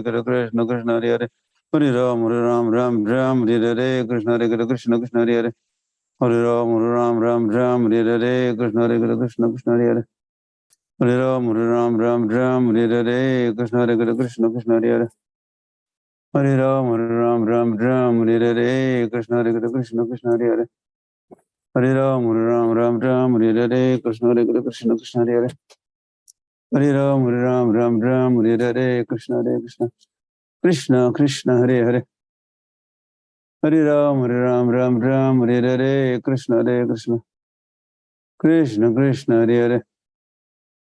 Hare Krishna Krishna Hare Hare Hare Ram Ram Ram Hare Hare Krishna Hare Krishna Krishna Hare Hare Hare Ram Ram Ram Hare Hare Krishna Hare Krishna Krishna Hare Hare Hare Ram Ram Hare Hare Krishna Hare Krishna Krishna Hare Hare Hare Ram Ram Hare Hare Krishna Hare Krishna Krishna Hare Hare Hare Ram Ram Hare Hare Krishna Hare Krishna Krishna Hare Hare Hare Ram Ram Hare Hare Krishna Hare Krishna Krishna Krishna Hare Hare Hare Ram Ram Hare Hare Krishna Hare Krishna Krishna Krishna Hare Hare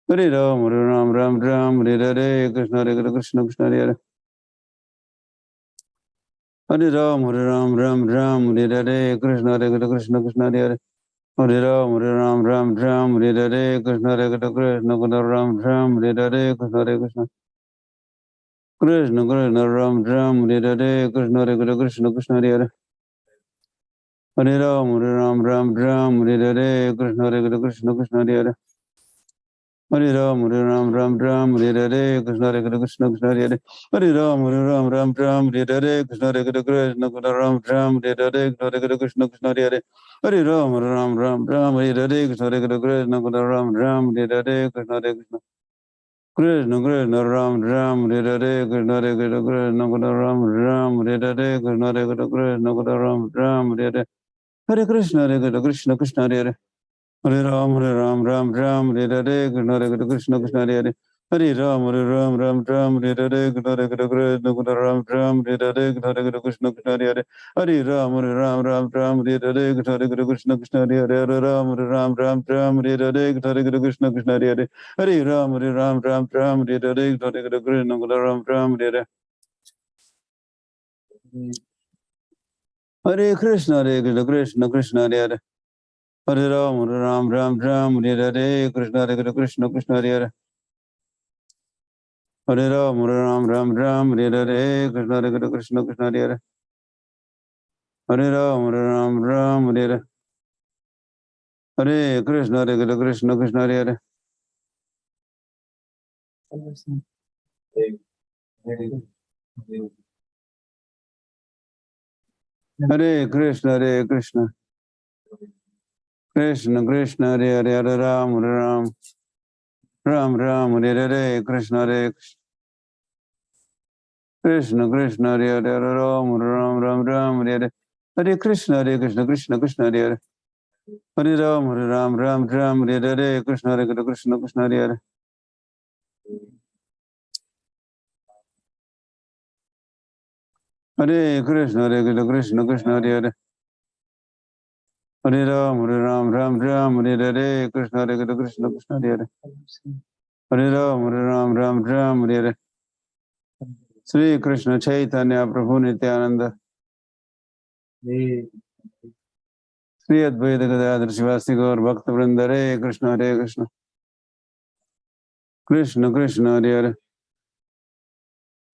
Hare Ram Ram Hare Hare Krishna Hare Krishna Krishna Hare Hare Hare Ram Ram Hare Hare Krishna Hare Krishna Krishna Hare Hare Hare Ram Ram Hare Hare Krishna Hare Krishna Ram Hare Hare Krishna Hare Krishna Krishna Krishna Ram Hare Hare Krishna Hare Krishna Krishna Hare Hare Hare Ram Ram Hare Hare Krishna Hare Krishna Krishna Hare Hare Hare Ram Ram Hare Hare Krishna Hare Krishna Krishna Hare Hare Hare Ram Ram Hare Hare Krishna Hare Krishna Ram Hare Hare Krishna Krishna Hare Hare Hare Ram Ram Hare Hare Krishna Hare Krishna Ram Hare Hare Krishna Hare Krishna Krishna Krishna Ram Hare Hare Krishna Hare Krishna Ram Hare Hare Krishna Hare Krishna Ram Hare Hare Hare Krishna Krishna Krishna Hare Hare Hare Ram Ram Hare Hare Krishna Hare Krishna Krishna Hare Hare Hare Ram Ram Hare Hare Krishna Hare Krishna Ram Hare Hare Krishna Krishna Hare Hare Hare Ram Ram Hare Hare Krishna Hare Krishna Krishna Hare Hare Hare Ram Ram Hare Hare Krishna Hare Krishna Krishna Hare Hare Hare Ram Ram Hare Hare Krishna Hare Krishna Ram Hare Hare Hare Krishna Krishna Krishna Hare Hare Hare Ram Ram Hare Hare Krishna Hare Krishna Krishna Hare Hare Hare Ram Ram Hare Hare Krishna Hare Krishna Krishna Hare Hare Hare Ram Ram Hare Hare Hare Krishna Hare Krishna Krishna Hare Hare Hare Krishna Krishna Krishna Hare Hare Hare Ram Ram Hare Hare Krishna Hare Krishna Krishna Hare Hare Hare Ram Ram Hare Hare Hare Krishna Krishna Krishna Hare Hare Hare Ram Ram Hare Hare Krishna Hare Krishna Krishna Hare Hare Hare Krishna Krishna Krishna Hare Hare Hare Ram Ram Hare Hare Krishna Hare Krishna Krishna Hare Hare Hare Ram Ram Hare Hare Sri Krishna Chaitanya Prabhu Nityananda Sri Advaita Gadadhar Shivasti Gaur Bhakta Vrinda Hare Krishna Krishna Krishna Hare Hare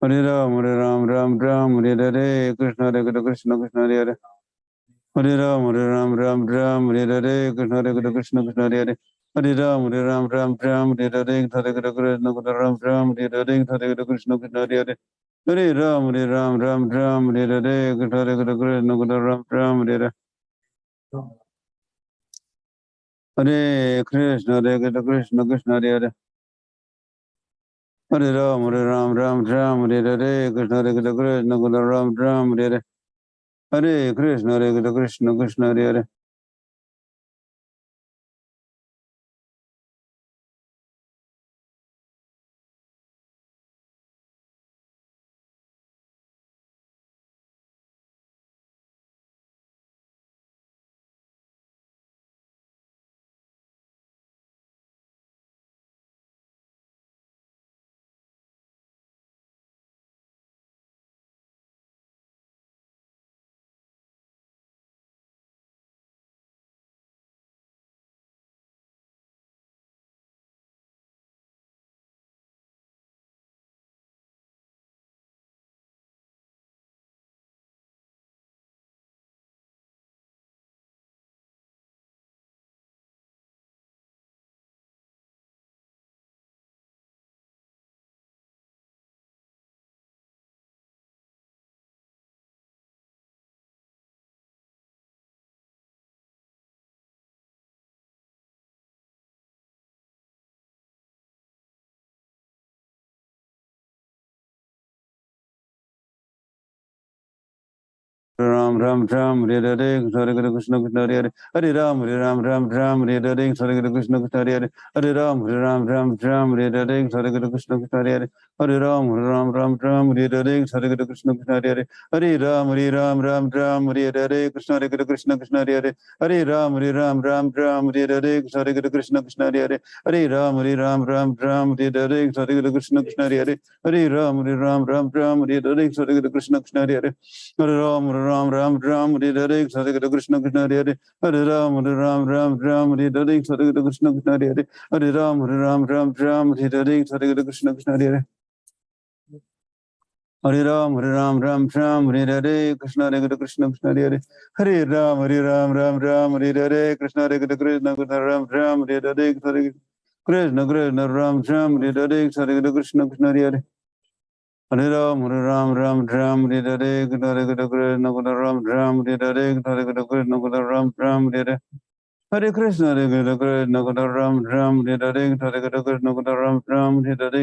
Hare Ram Ram Hare Hare Krishna Hare Krishna Krishna Hare Hare Hare Ram Ram Hare Hare Krishna Hare Krishna Krishna Hare Hare Hare Ram Ram Hare Hare Krishna Hare Krishna Ram Hare Hare Krishna Krishna Hare Hare Hare Ram Hare Hare Krishna Hare Krishna Ram Hare Hare Hare Krishna Krishna Hare Hare Hare Ram Hare Hare Krishna Hare Krishna Ram Hare Hare Hare Krishna Krishna Hare Hare Ram Ram Ram Hare Hare Hare Krishna Krishna Hare Hare Ram Ram Ram Hare Hare Hare Krishna Krishna Hare Hare Ram Ram Hare Hare Hare Krishna Krishna Hare Hare Ram Ram Hare Hare Hare Krishna Krishna Hare Hare Ram Hare Hare Krishna Krishna Krishna Hare Hare Ram Hare Hare Hare Krishna Krishna Hare Hare Ram Hare Hare Hare Krishna Krishna Hare Hare Ram Hare Hare Hare Krishna Krishna Hare Hare Ram Hare Hare Hare Krishna Krishna Hare Hare Ram Hare Hare Hare Krishna Krishna Hare Hare Ram Hare Hare Hare Krishna Krishna Hare Hare Ram Hare Hare Krishna Hare Krishna Krishna Hare Hare Ram Hare Hare Krishna Hare Krishna Ram Hare Hare Hare Krishna Krishna Ram Hare Hare Hare Krishna Krishna Hare Hare Ram Hare Hare Krishna Hare Krishna Ram Hare Hare Hare Krishna Ram Hare Hare Krishna Hare Krishna Ram Hare Hare Hare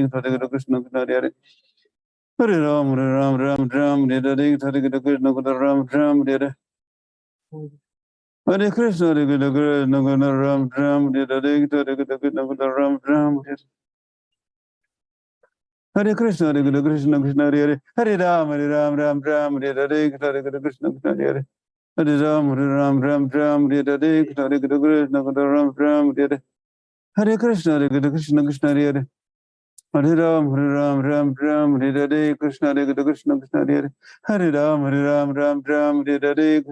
Krishna Ram Hare Hare Krishna Hare Hare Ram Hare Hare Hare Krishna Ram Hare Hare Krishna Hare Krishna Ram Hare Hare Krishna Ram Hare Hare Krishna Hare Krishna Krishna Hare Hare Ram Hare Hare Hare Krishna Krishna Hare Hare Ram Hare Hare Hare Krishna Ram Hare Hare Krishna Hare Krishna Krishna Hare Hare Ram Hare Hare Krishna Krishna Krishna Hare Hare Ram Hare Hare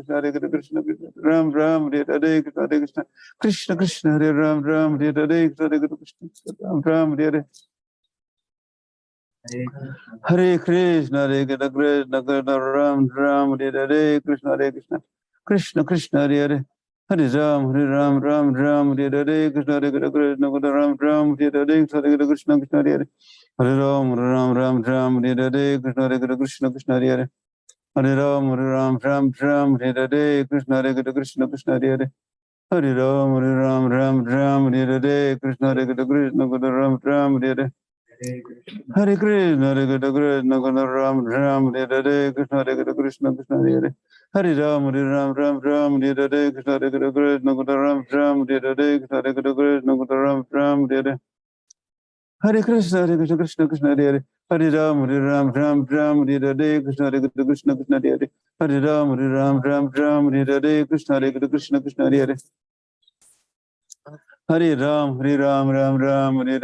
Krishna Krishna Ram Hare Hare Krishna Krishna Krishna Hare Ram Hare Hare Krishna Ram Hare Hare Krishna Hare Krishna Ram Hare Hare Krishna Krishna Krishna Hare Hare Hare Ram Hare Hare Krishna Ram Hare Hare Krishna Krishna Hare Hare Hare Ram Hare Hare Krishna Krishna Hare Hare Hare Ram Hare Hare Krishna Krishna Hare Hare Hare Ram Hare Hare Krishna Ram Hare Hare Hare Krishna Ram Hare Hare Krishna Krishna Hare Hare Hare Ram Hare Hare Krishna Ram Hare Hare Krishna Ram Hare Hare Krishna Krishna Hare Hare Hare Ram Hare Hare Krishna Krishna Hare Hare Hare Ram Hare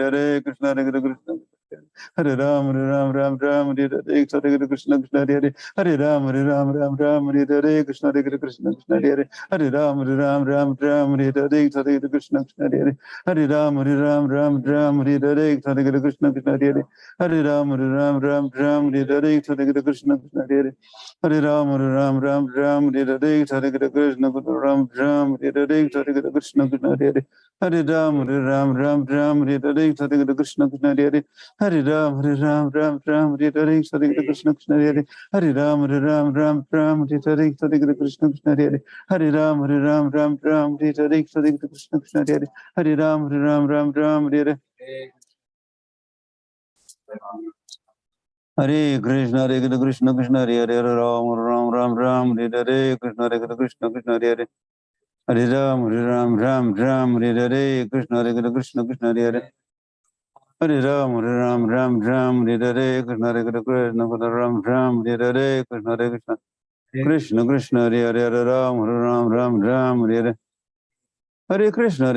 Hare Krishna Krishna Hare Hare Hare Ram Hare Hare Krishna Krishna Hare Ram Hare Hare Krishna Krishna Hare Hare Hare Ram Hare Hare Krishna Krishna Hare Hare Hare Ram Hare Hare Krishna Krishna Hare Hare Hare Ram Hare Hare Krishna Krishna Hare Hare Hare Ram Hare Hare Krishna Krishna Hare Hare Hare Ram Hare Hare Krishna Ram Hare Hare Krishna Krishna Hare Hare Hare Ram Hare Hare Krishna Krishna Hare Hare Hare Ram Hare Hare Krishna Krishna Hare Hare Ram Hare Hare Krishna Krishna Hare Hare Ram Hare Hare Krishna Krishna Hare Hare Ram Hare Hare Hare Krishna Krishna Krishna Hare Hare Ram Hare Hare Krishna Krishna Hare Hare Hare Ram Hare Hare Krishna Krishna Hare Hare Hare Ram Hare Hare Krishna Ram Hare Hare Krishna Krishna Hare Hare Ram Hare Hare Hare Krishna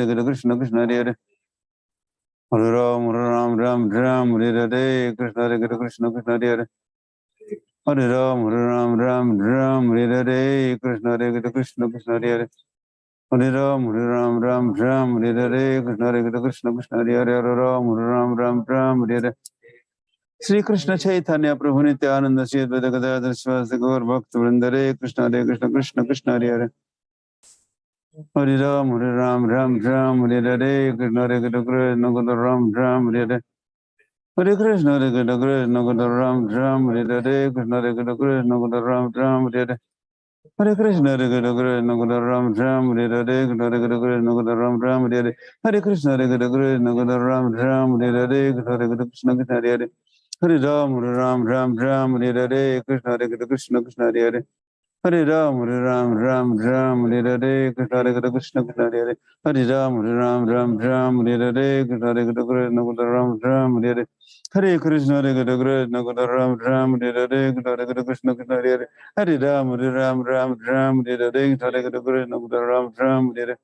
Krishna Hare Hare Ram Hare Hare Krishna Krishna Hare Hare Hare Ram Hare Hare Krishna Krishna Hare Hare Hare Ram Hare Hare Krishna Krishna Hare Hare Hare Ram Hare Hare Sri Krishna Chaitanya Prabhu Nityananda Sri Advaita Gadadhar Sivasadi Gaur Bhakta Vrinda Hare Krishna Krishna Krishna Hare Hare Hare Ram Hare Hare Krishna Ram Hare Hare Hare Krishna Ram Hare Hare Krishna Ram Hare Hare Hare Krishna Ram Hare Hare Krishna Ram Hare Hare Hare Krishna Ram Hare Hare Krishna Krishna Hare Hare Hare Ram Hare Hare Krishna Krishna Hare Hare Hare Ram, Ram, Hare Hare, Krishna Hare Krishna, Krishna Hare Hare, Hare Ram, Hare Hare, Krishna Hare Krishna, Ram, Hare Hare, Hare Krishna, Hare Krishna, Ram, Hare Hare, Krishna Hare Krishna, Krishna Hare Hare, Hare Ram, Hare Hare, Krishna Hare Krishna, Ram, Hare Hare.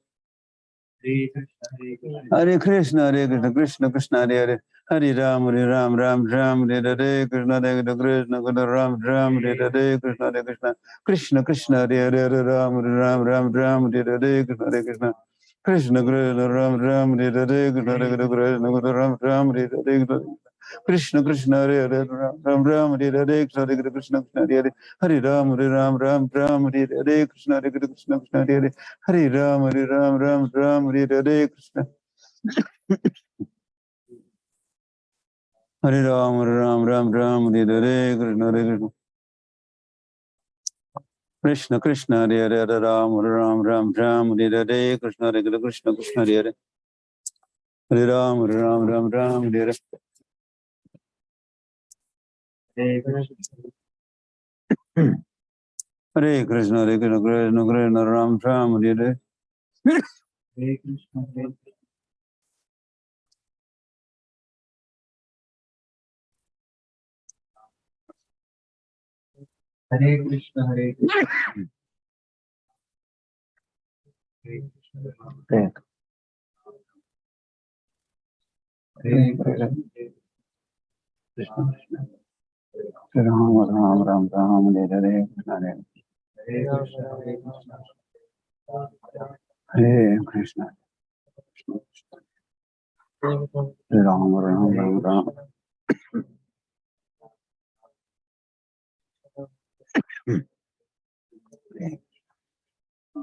Hare Krishna, Krishna Krishna, Hare Hare, Hare Ram, Hare Hare, Krishna Hare Krishna, Ram, Hare Hare, Krishna Hare Krishna, Krishna Krishna, Hare Hare, Ram, Hare Hare, Krishna Hare Krishna, Krishna Krishna, Ram, Hare Hare, Krishna Hare Krishna, Ram, Hare Hare, Krishna Krishna, Hare Hare, Ram, Hare Hare, Krishna Hare Krishna, Krishna Hare Hare, Hare Ram, Hare Hare, Krishna Hare Krishna, Krishna Hare Hare, Hare Ram, Hare Hare, Krishna. Hare Ram, Hare Hare, Krishna Hare Krishna. Krishna Krishna, Hare Hare, Hare Ram, Hare Hare, Krishna Hare Krishna, Krishna Hare Hare. Hare Ram, Hare Hare. Hare Krishna, Hare Krishna, Krishna Krishna, Ram, Hare Hare. Hare Krishna, Hare Krishna, Hare Krishna. Hare Krishna, Krishna Krishna. Ram, Hare Hare, Krishna Hare Hare Krishna. Ram, Ram.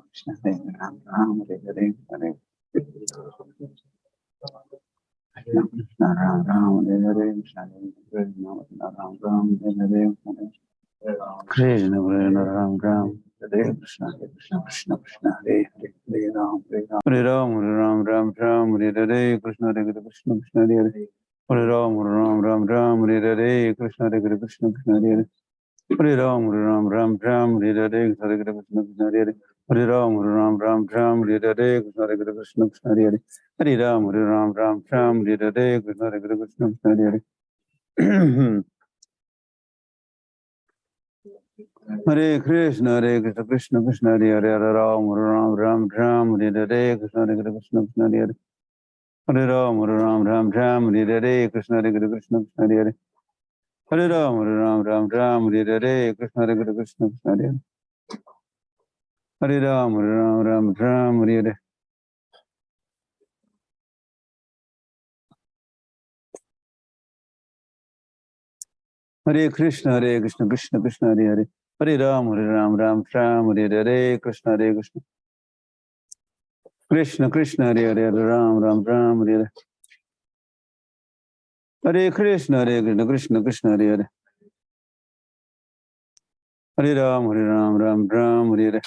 Krishna Hare Ram, Hare Hare, Hare Krishna, Ram, Hare Hare, Krishna Ram, Hare Hare, Krishna, Ram, Hare Krishna, Krishna, Hare Hare, Hare Ram, Hare Ram, Hare Hare, Krishna, Krishna, Hare Hare, Hare Ram, Hare Hare, Krishna, Krishna, Hare Hare, Hare Ram, Hare Hare, Hare Krishna, Hare Hare, Hare Ram, Hare Hare, Krishna, Krishna, Hare Hare, Hare Ram, Hare Hare, Krishna, Krishna, Hare Hare. Hare Krishna, Krishna Krishna, Hare Hare, Hare Ram, Hare Hare, Krishna, Krishna, Hare Hare, Hare Ram, Hare Hare, Krishna, Krishna, Hare Hare, Hare Ram, Hare Hare, Krishna, Krishna, Hare Hare, Hare Ram, Hare Hare. Hare Krishna, Krishna Krishna, Hare Hare, Hare Ram, Hare Hare, Krishna, Krishna, Krishna Krishna, Hare Hare, Hare Ram, Hare Hare, Hare Krishna, Krishna Krishna, Hare Hare, Hare Ram, Hare Hare.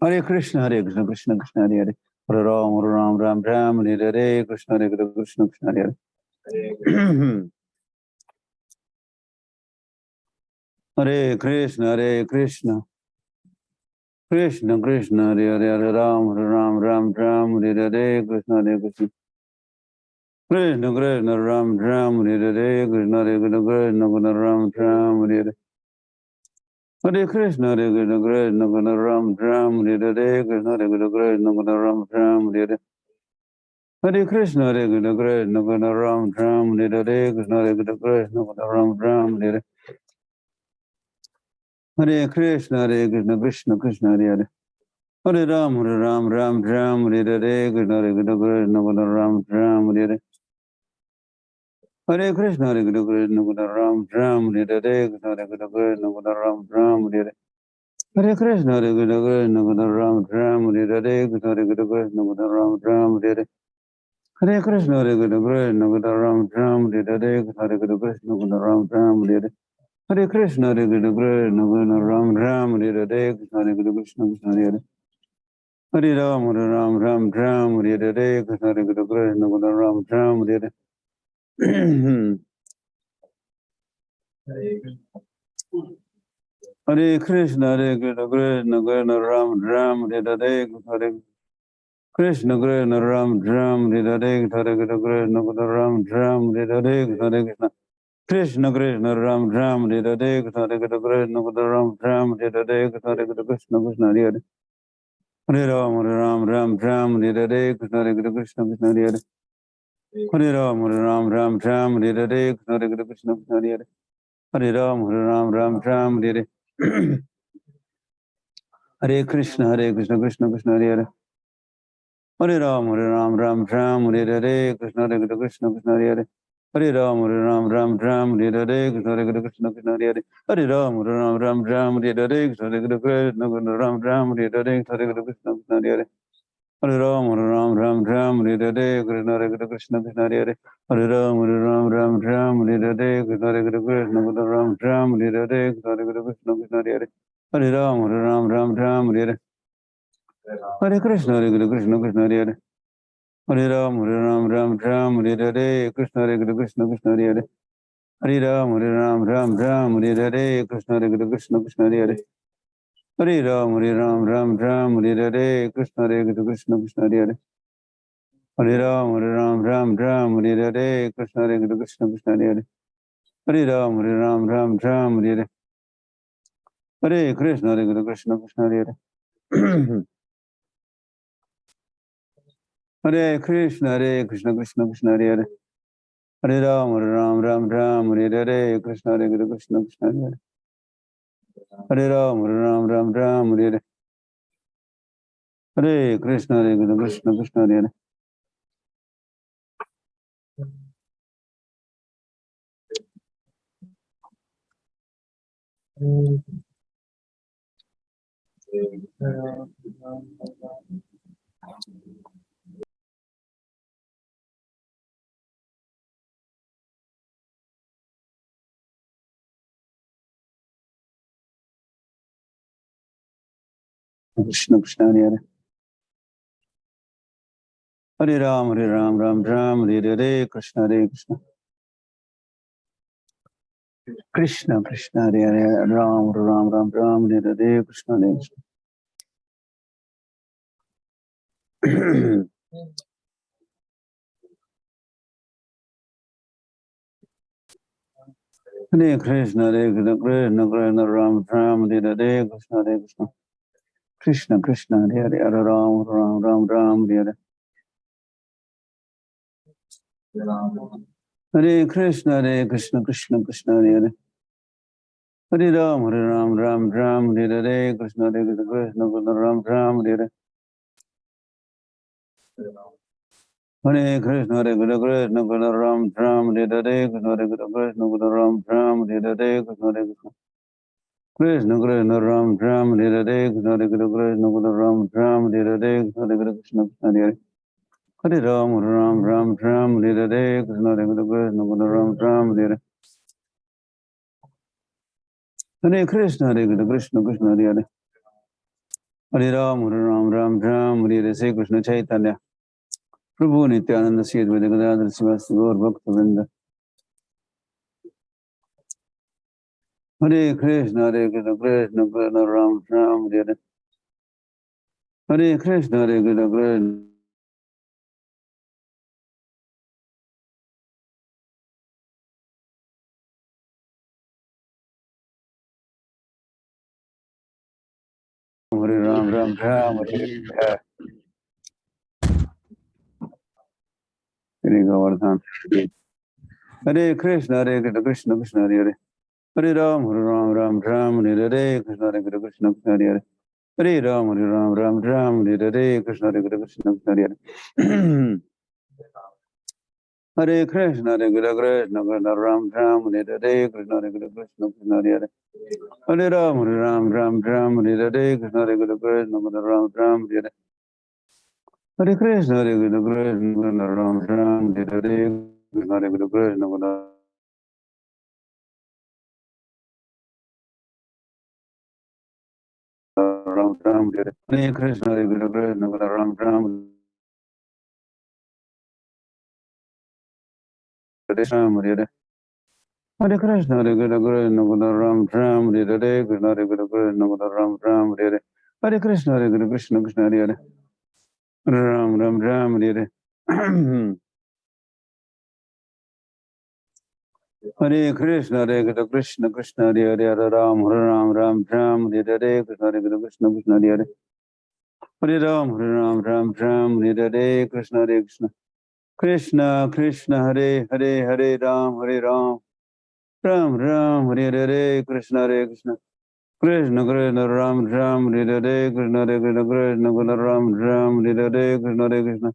Hare Krishna, Krishna Krishna, Hare Hare, Hare Ram, Hare Hare, Krishna, Krishna, Hare Hare. Hare Krishna, Krishna Krishna, Hare Hare, Hare Ram, Hare Hare, Krishna, Krishna, Krishna Krishna, Ram, Hare Hare, Krishna, Krishna, Ram, Hare Hare. Hare Krishna, Krishna Krishna, Ram, Hare Hare, Krishna, Krishna, Ram, Hare Hare. Hare Krishna, Krishna Krishna, Ram, Hare Hare, Krishna, Krishna, Ram, Hare Hare. Hare Krishna, Krishna Krishna, Hare Hare, Hare Ram, Hare Hare, Krishna, Krishna, Ram, Hare Hare. Hare Krishna, Krishna Ram, Hare Hare, Krishna, Krishna, Ram, Hare Hare. Hare Krishna, Krishna Ram, Hare Hare, Krishna, Krishna, Ram, Hare Hare. Hare Krishna, Krishna Ram, Hare Hare, Krishna, Krishna, Ram, Hare Hare. Hare Krishna, Krishna Ram, Hare Hare, Krishna, Krishna, Hare Hare. Hare Ram, Hare Hare, Krishna, Krishna, Ram, Hare Hare. Hare Krishna, Hare Krishna, Krishna Krishna, Ram Ram, Hare Hare Krishna, Krishna Ram Ram, Hare Hare Krishna, Krishna Ram Ram, Hare Hare Krishna. Krishna Krishna Ram Ram Hare Hare Krishna Krishna Ram Ram Hare Hare Krishna Krishna Krishna Hare Hare Hare Ram Ram Ram Hare Hare Krishna Krishna Krishna Hare Hare Hare Ram Ram Ram Hare Hare Krishna Krishna Krishna Hare Hare Hare Ram Ram Ram Hare Hare Hare Krishna Krishna Krishna Hare Hare Hare Ram Ram Ram Hare Hare Krishna Krishna Krishna Hare Hare Hare Ram Ram Hare Hare Krishna Krishna Krishna Hare Hare Hare Ram Ram Hare Hare Krishna Krishna Ram Hare Hare Hare Krishna Krishna Hare Hare Hare Ram Ram Hare Hare Krishna Krishna Krishna Hare Hare Hare Ram Ram Hare Hare Krishna Krishna Ram Hare Hare Hare Krishna Krishna Hare Hare Hare Ram Ram Hare Hare Hare Krishna Krishna Krishna Hare Hare Hare Ram Ram Hare Hare Krishna Krishna Krishna Hare Hare Hare Ram Ram Hare Hare Krishna Krishna Krishna Hare Hare Hare Ram Ram Hare Hare Krishna Krishna Krishna Hare Hare Hare Ram Ram Hare Hare Krishna Krishna Krishna Hare Hare Hare Ram Ram Hare Hare Hare Krishna Krishna Krishna Hare Hare Hare Krishna Krishna Krishna Hare Hare Hare Ram Ram Hare Hare Krishna Krishna Krishna Hare Hare Hare Ram Ram Hare Hare Hare Krishna Krishna Krishna Hare Hare Krishna Krishna Hare Hare Hare Ram Ram Hare Hare Krishna Krishna Krishna Krishna Hare Hare Ram Ram Hare Hare Krishna Krishna Hare Krishna Krishna Krishna Ram Hare Hare Krishna Krishna Krishna Krishna Hare Hare Hare Ram Ram Hare Hare Hare Krishna Krishna Krishna Hare Hare Hare Ram Ram Hare Hare Krishna Krishna Ram Hare Hare Hare Krishna Krishna Ram Hare Hare Krishna Krishna Ram Hare Hare Krishna Krishna Krishna Ram Hare Hare Krishna Krishna Ram Hare Hare Krishna Krishna Hare Hare Hare Ram Ram Hare Hare Krishna Krishna Ram Hare Hare Hare Krishna Krishna Hare Hare Hare Ram Ram Hare Hare Sri Krishna Chaitanya Prabhu Nityananda Sri Advaita Gadadhar Sivasati Gaur Bhakta Vrinda Hare Krishna Krishna Ram Hare Hare Hare Krishna Krishna Hare Ram Hare Hare Hare Govardhan Hare Krishna Krishna Hare Hare Hare Ram Hare Hare Krishna Krishna Hare Hare Hare Ram Hare Hare Krishna Krishna Hare Hare Hare Krishna Krishna Ram Hare Hare Krishna Krishna Hare Hare Hare Ram Hare Hare Krishna Krishna Ram Hare Hare Hare Krishna Krishna Ram Hare Hare Krishna Krishna Ram Hare Hare Krishna Krishna Ram Ram, Hare Hare Krishna, Hare Krishna, Ram, Ram, Hare Krishna, Hare Krishna, Ram, Ram, Hare Krishna, Hare Krishna, Krishna, Hare Ram, Ram, Ram, Hare Hare Krishna, Hare Krishna, Krishna, Hare Ram, Ram, Ram, Ram, Hare Krishna, Hare Krishna, Krishna, Hare Hare Ram, Ram, Ram, Ram, Hare Krishna, Hare Krishna, Krishna, Krishna, Hare Hare, Hare Ram, Ram, Ram, Hare Hare, Krishna, Hare Krishna, Krishna, Krishna, Ram, Ram, Hare Hare, Krishna, Hare Krishna, Krishna, Krishna, Ram, Ram, Hare Hare, Krishna, Hare Krishna,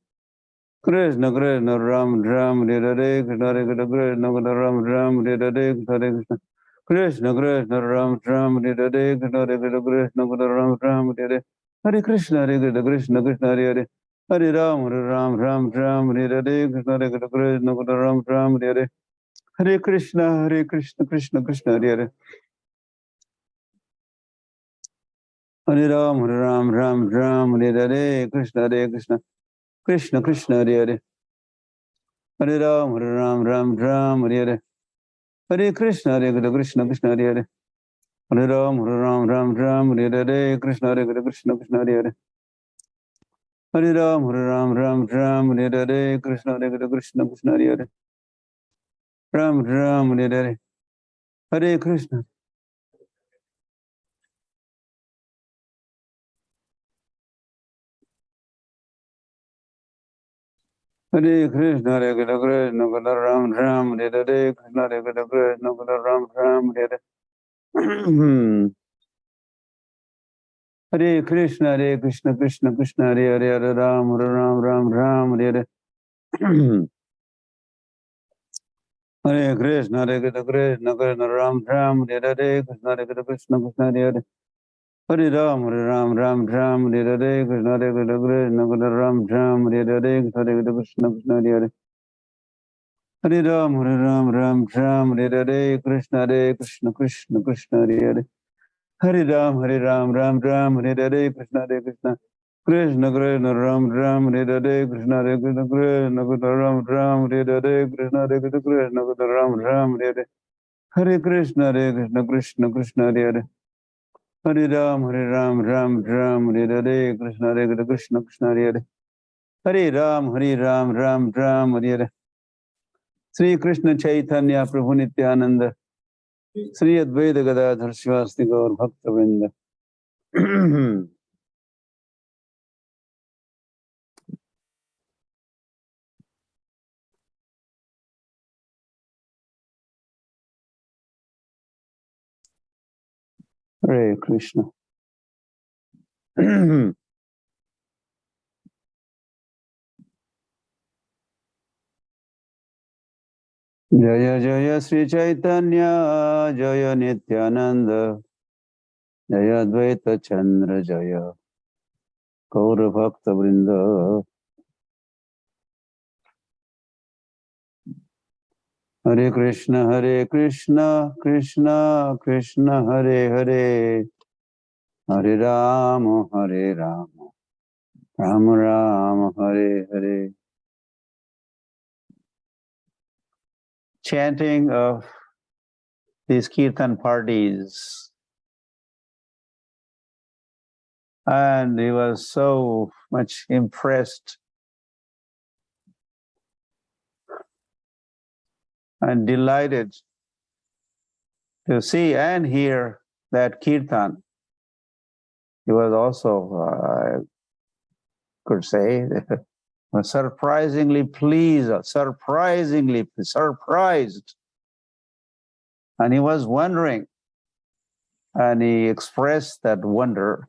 Krishna, Krishna, Ram, Ram, Hare Hare, Krishna, Hare Krishna, Krishna, Krishna, Ram, Ram, Hare Hare, Krishna, Hare Krishna, Krishna, Krishna, Ram, Ram, Hare Hare, Krishna, Hare Krishna, Krishna, Krishna, Ram, Ram, Hare Hare, Hare Krishna, Hare Krishna, Krishna, Krishna, Hare Hare, Hare Ram, Ram, Ram, Ram, Hare Hare, Krishna, Hare Krishna, Krishna, Krishna, Ram, Ram, Hare Hare, Hare Krishna, Krishna, Krishna, Hare Hare, Hare Ram, Ram, Ram, Ram, Hare Hare, Krishna, Hare Krishna, Krishna, Krishna, Hare Hare, Hare Ram, Ram, Ram, Ram, Hare Hare, Hare Krishna, Krishna, Krishna, Hare Hare, Hare Ram, Ram, Ram, Ram, Hare Hare, Krishna, Krishna, Krishna, Hare Hare, Hare Ram, Ram, Ram, Ram, Hare Hare, Krishna, Krishna, Krishna, Hare Hare, Ram, Ram, Hare Hare, Hare Krishna, Hare Krishna, Krishna, Krishna, Ram, Ram, Hare Hare, Krishna, Krishna, Krishna, Ram, Ram, Hare Hare. Hare Krishna, Krishna, Krishna, Hare Hare, Hare Ram, Ram, Ram, Ram, Hare Hare. Hare Krishna, Krishna, Krishna, Ram, Ram, Hare Hare, Krishna, Krishna, Krishna, Hare Hare. Hare Ram, Ram, Ram, Ram, Hare Hare, Krishna, Krishna, Krishna, Ram, Ram, Hare Hare, Krishna, Krishna, Krishna, Hare Hare. Hare Ram, Ram, Ram, Ram, Hare Hare, Krishna, Krishna, Krishna, Hare Hare. Hare Ram, Ram, Ram, Hare Hare, Krishna, Krishna, Krishna, Krishna, Ram, Ram, Hare Hare, Krishna, Krishna, Krishna, Krishna, Ram, Ram, Hare Hare, Krishna, Krishna, Krishna, Krishna, Ram, Ram, Hare Hare. Hare Krishna, Krishna, Krishna, Hare Hare. Hare Ram, Ram, Ram, Hare Hare, Krishna, Krishna, Krishna, Hare Hare. Hare Ram, Ram, Ram, Hare Hare. Sri Krishna Chaitanya Prabhu Nityananda, Sri Advaita Gadadhar Shivasti Gaur Bhakta Vrinda. Hare Krishna. Jaya Jaya Sri Chaitanya, Jaya Nityananda, Jaya Advaita Chandra, Jaya Gaura Bhakta Vrinda. Hare Krishna, Krishna, Krishna, Hare Hare, Hare Rama, Rama Rama, Hare Hare. Chanting of these kirtan parties. And he was so much impressed and delighted to see and hear that kirtan. He was also, I could say, surprisingly pleased, surprisingly surprised. And he was wondering, and he expressed that wonder.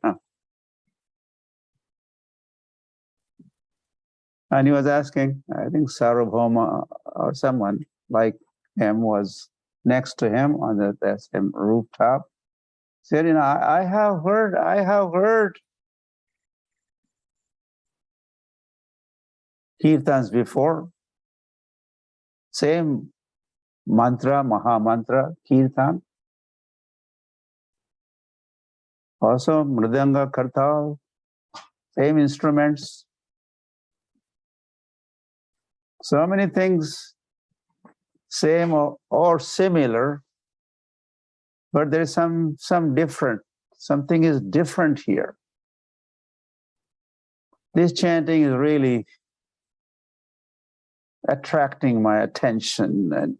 And he was asking, I think Sarvabhauma or someone like him was next to him on the same rooftop. Said, I have heard kirtans before. Same mantra, Maha Mantra, kirtan. Also mridanga, kartal, same instruments. So many things same or similar, but there is some different. Something is different here. This chanting is really attracting my attention, and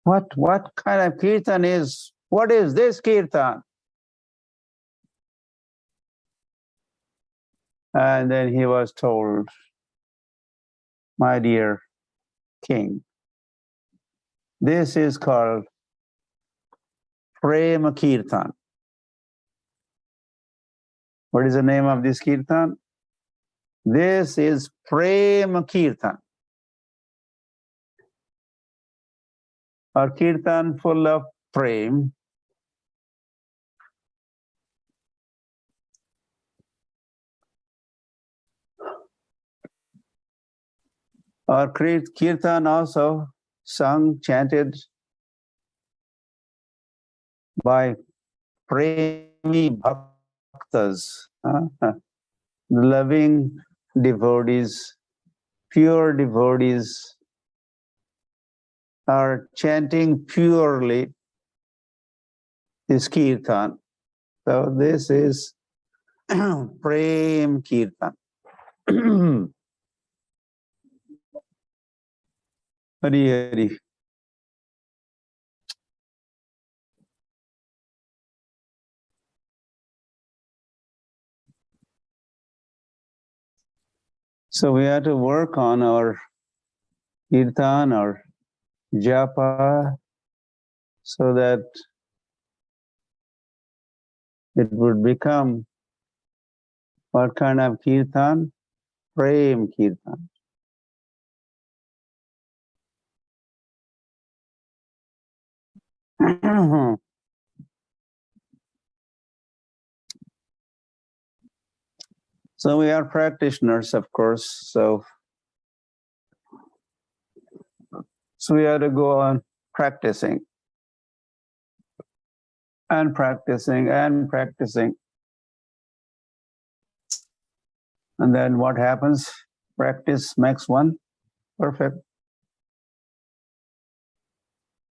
what kind of kirtan is? What is this kirtan? And then he was told, my dear king, this is called Prema Kirtan. What is the name of this kirtan? This is Prema Kirtan. Or kirtan full of prem. Or kirtan also sung, chanted by premi bhaktas, loving devotees, pure devotees are chanting purely this kirtan. So this is Prem Kirtan. Hari Hari. So we have to work on our kirtan or japa so that it would become what kind of kirtan? Prem Kirtan. So we are practitioners, of course, so we have to go on practicing and practicing and practicing. And then what happens? Practice makes one perfect.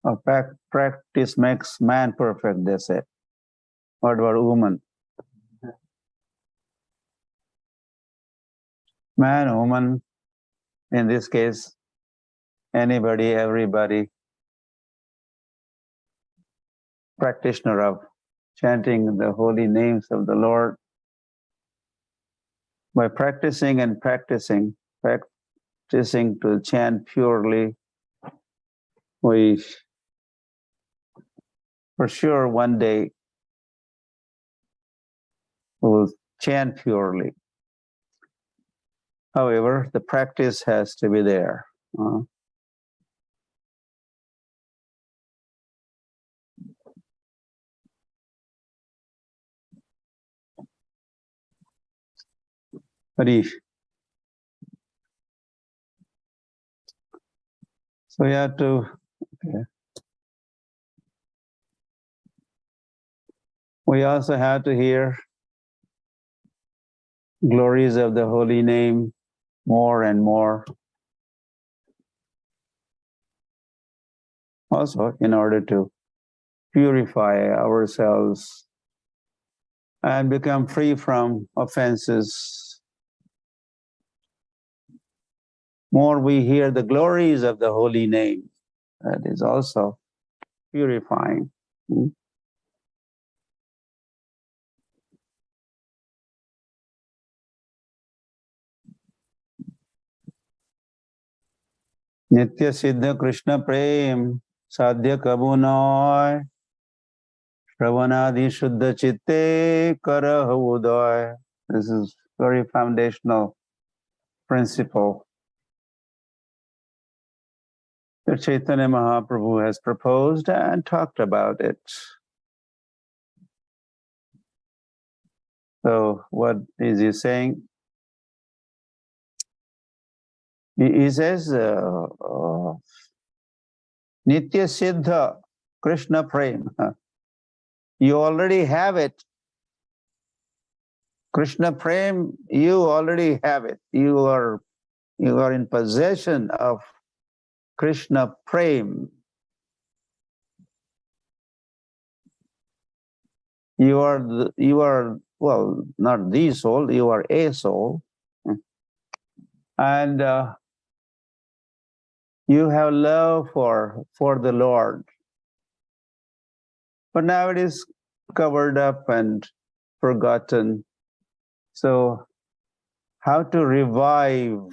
Or practice makes man perfect, they say. What about woman? Man, woman, in this case, anybody, everybody, practitioner of chanting the holy names of the Lord. By practicing and practicing to chant purely, we for sure one day will chant purely. However, the practice has to be there. Harish. So we have to, okay. We also have to hear glories of the holy name more and more. Also, in order to purify ourselves and become free from offenses. More we hear the glories of the holy name, that is also purifying. Nitya Siddha Krishna Prem Sadhya Kabunoy Shravanadi Shuddha Chitte Karaha Udoy. This is very foundational principle that Chaitanya Mahaprabhu has proposed and talked about it. So what is he saying? He says, Nitya Siddha Krishna Prem. You already have it. Krishna Prem, you already have it. You are in possession of Krishna Prem. You are well, not the soul, you are a soul. And you have love for the Lord. But now it is covered up and forgotten. So how to revive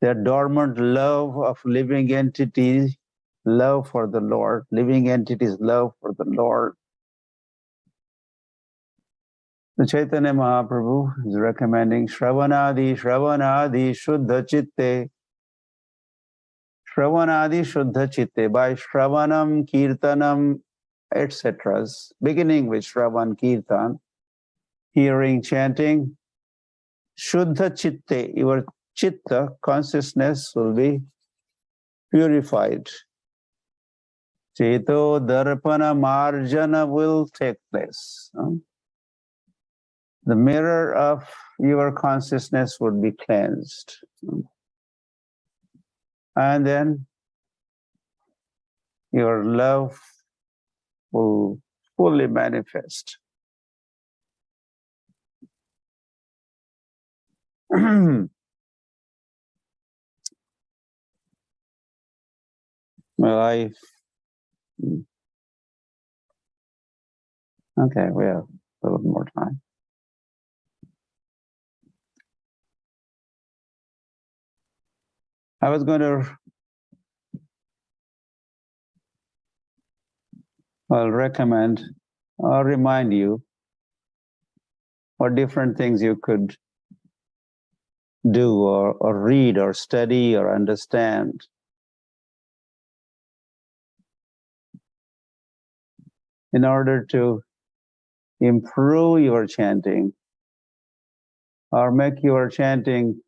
the dormant love of living entities, love for the Lord, living entities' love for the Lord? The Chaitanya Mahaprabhu is recommending Shravanadi Shuddha Chitte. Shravanadi Shuddha Chitte, by Shravanam, Kirtanam, etc. Beginning with Shravan Kirtan, hearing, chanting, Shuddha Chitte, your Chitta, consciousness, will be purified. Cheto Darpana Marjana will take place. The mirror of your consciousness would be cleansed. And then your love will fully manifest. My life. Okay, we have a little more time. I was going to recommend or remind you what different things you could do or read or study or understand. In order to improve your chanting or make your chanting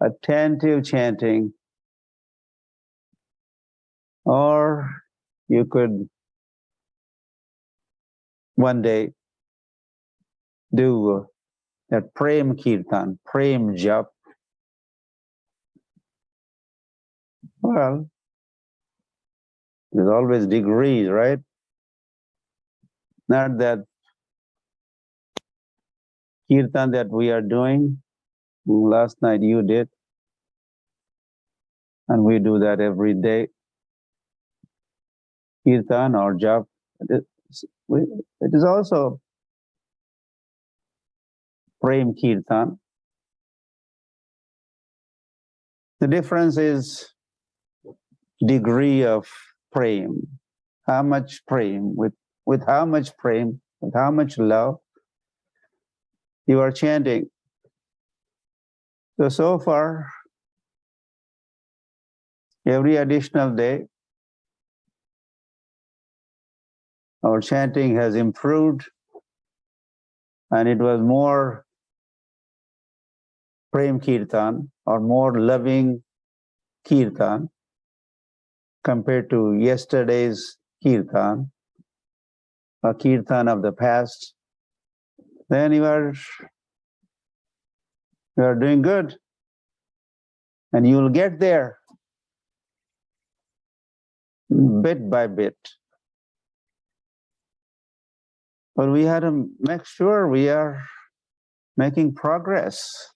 attentive chanting, or you could one day do that Prem Kirtan, Prem Jap. Well, there's always degrees, right? Not that Kirtan that we are doing, last night you did, and we do that every day. Kirtan or Jap, it is also Prem Kirtan. The difference is degree of Prem. How much Prem, with how much Prem, with how much love you are chanting. So far, every additional day, our chanting has improved, and it was more Prem Kirtan or more loving Kirtan compared to yesterday's Kirtan, a Kirtan of the past. Then you are doing good, and you will get there bit by bit. But we had to make sure we are making progress.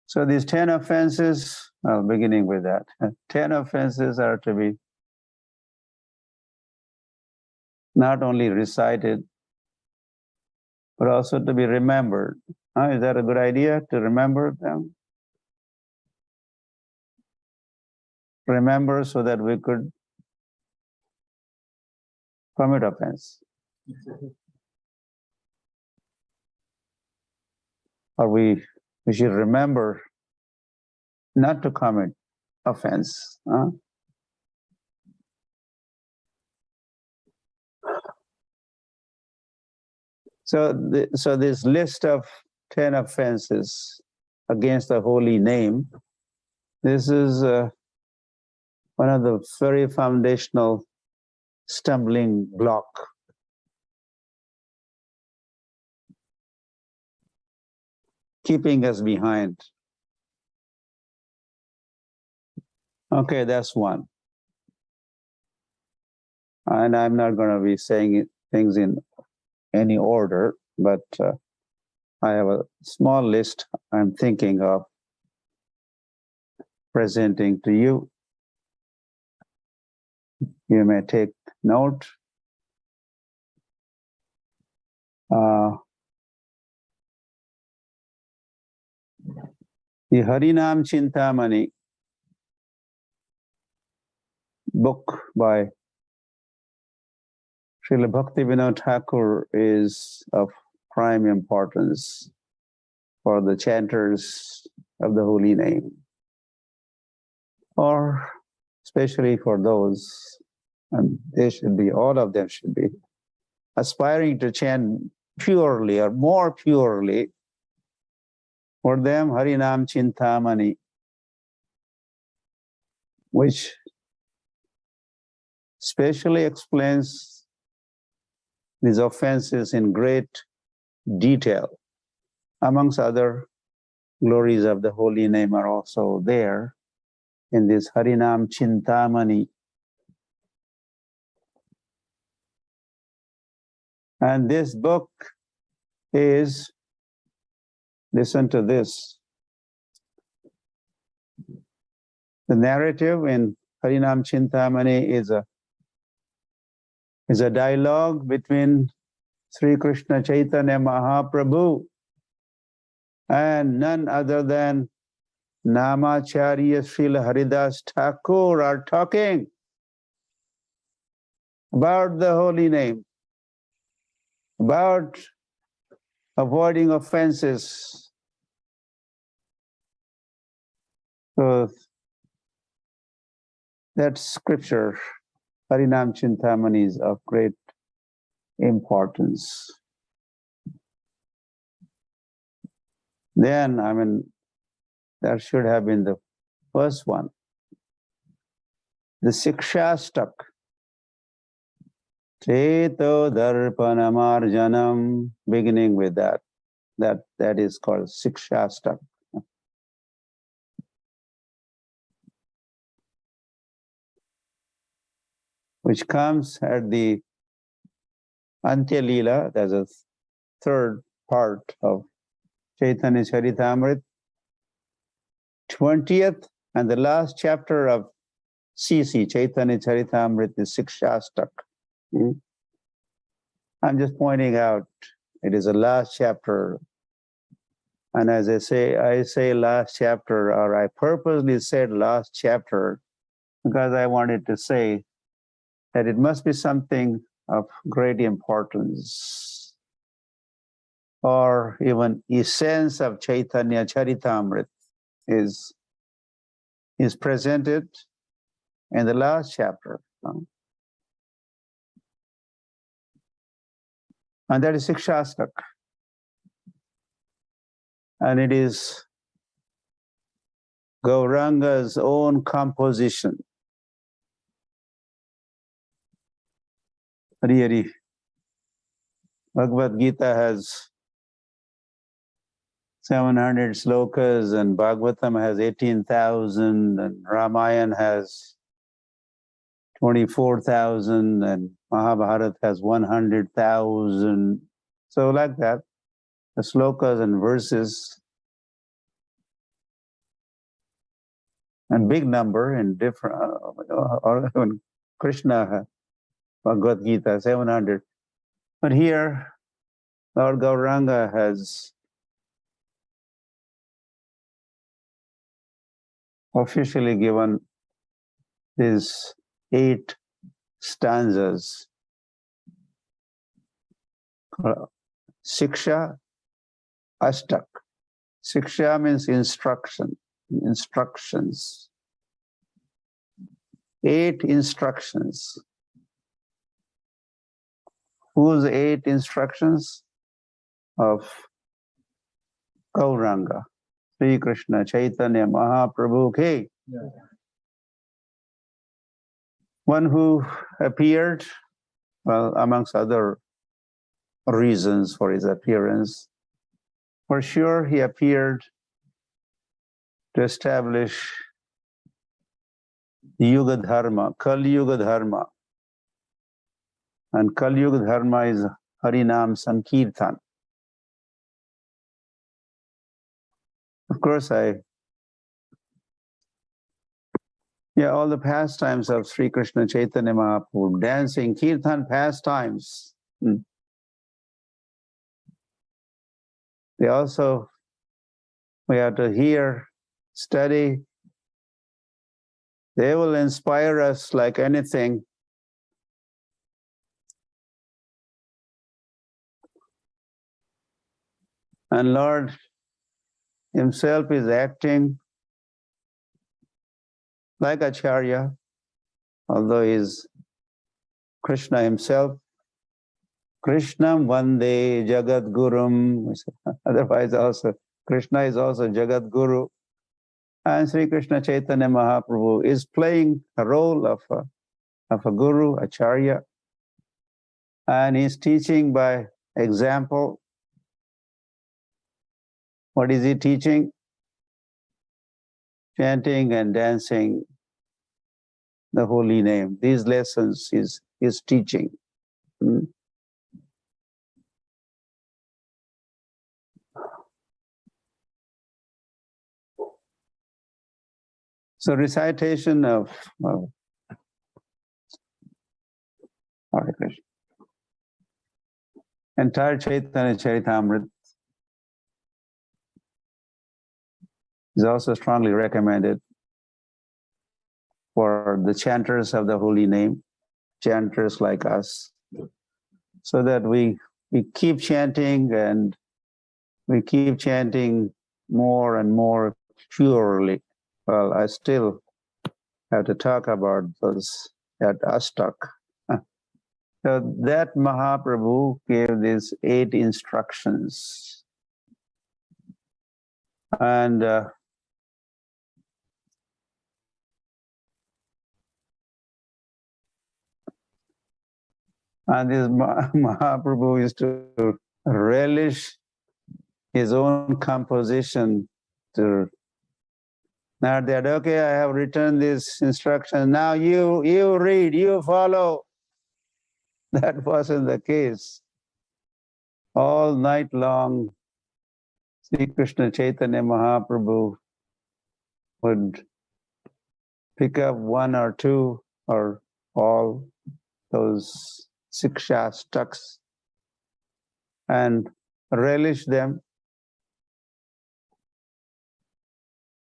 So these 10 offenses, well, beginning with that, 10 offenses are to be not only recited, but also to be remembered. Is that a good idea, to remember them? Remember so that we could commit offense. Or we should remember not to commit offense. So this list of 10 offenses against the holy name This is one of the very foundational stumbling block. Keeping us behind. Okay, that's one. And I'm not going to be saying things in any order, but I have a small list I'm thinking of presenting to you. You may take note. The Harinam Chintamani book by Srila Bhaktivinoda Thakur is of prime importance for the chanters of the holy name, or especially for those, and they should be, all of them should be, aspiring to chant purely or more purely. For them, Harinam Chintamani, which specially explains these offenses in great detail. Amongst other glories of the holy name are also there in this Harinam Chintamani. And this book is, listen to this, the narrative in Harinam Chintamani is a dialogue between Sri Krishna Chaitanya Mahaprabhu and none other than Namacharya Srila Haridas Thakur are talking about the holy name, about avoiding offenses. So that scripture, Harinam Chintamani, is of great importance. Then, that should have been the first one. The Sikshastak. Cheto Darpanamarjanam, beginning with that. That is called Sikshastak. Which comes at the Antya Leela, that's a third part of Chaitanya Charitamrita, 20th and the last chapter of CC, Chaitanya Charitamrita, is Sikshastak. I'm just pointing out it is the last chapter. And as I say last chapter, or I purposely said last chapter because I wanted to say that it must be something of great importance, or even essence of Chaitanya Charitamrita is presented in the last chapter. And that is Sikshastak. And it is Gauranga's own composition. Hari Hari. Bhagavad Gita has 700 slokas, and Bhagavatam has 18,000, and Ramayana has 24,000, and Mahabharata has 100,000. So like that, the slokas and verses, and big number in different, or even Krishna, Bhagavad Gita, 700. But here, Lord Gauranga has officially given these 8 stanzas. Siksha Ashtak. Siksha means instructions. 8 instructions. Whose 8 instructions? Of Gauranga. Sri Krishna Chaitanya Mahaprabhu Ki. One who appeared, well, amongst other reasons for his appearance, for sure he appeared to establish Yuga Dharma, Kali Yuga Dharma. And Kali Yuga Dharma is Harinam Sankirtan. Of course, all the pastimes of Sri Krishna Chaitanya Mahaprabhu, dancing, kirtan pastimes. They also, we have to hear, study. They will inspire us like anything. And Lord himself is acting like Acharya, although he is Krishna himself. Krishnam Vande Jagat Gurum. Otherwise also, Krishna is also Jagat Guru. And Sri Krishna Chaitanya Mahaprabhu is playing a role of a guru, Acharya. And he's teaching by example. What is he teaching? Chanting and dancing the holy name. These lessons is teaching. So recitation of Hare Krishna. Entire Chaitanya Charitamrita is also strongly recommended for the chanters of the holy name, chanters like us, so that we keep chanting and we keep chanting more and more purely. Well, I still have to talk about those at Astak. So that Mahaprabhu gave these 8 instructions. And this Mahaprabhu used to relish his own composition to not that, okay, I have written this instruction, now you read, you follow. That wasn't the case. All night long, Sri Krishna Chaitanya Mahaprabhu would pick up 1 or 2 or all those siksha staks and relish them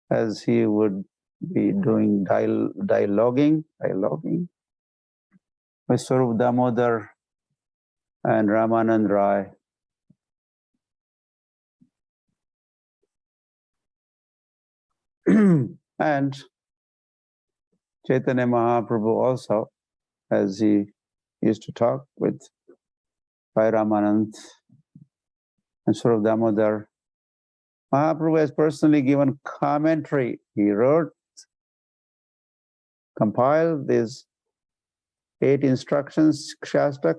as he would be doing dialoguing with Swarup Damodar and Ramanand Rai. And Chaitanya Mahaprabhu also, as he used to talk with Bhai Ramanand and Swarup Damodar, Mahaprabhu has personally given commentary. He wrote, compiled these 8 instructions, Shastak,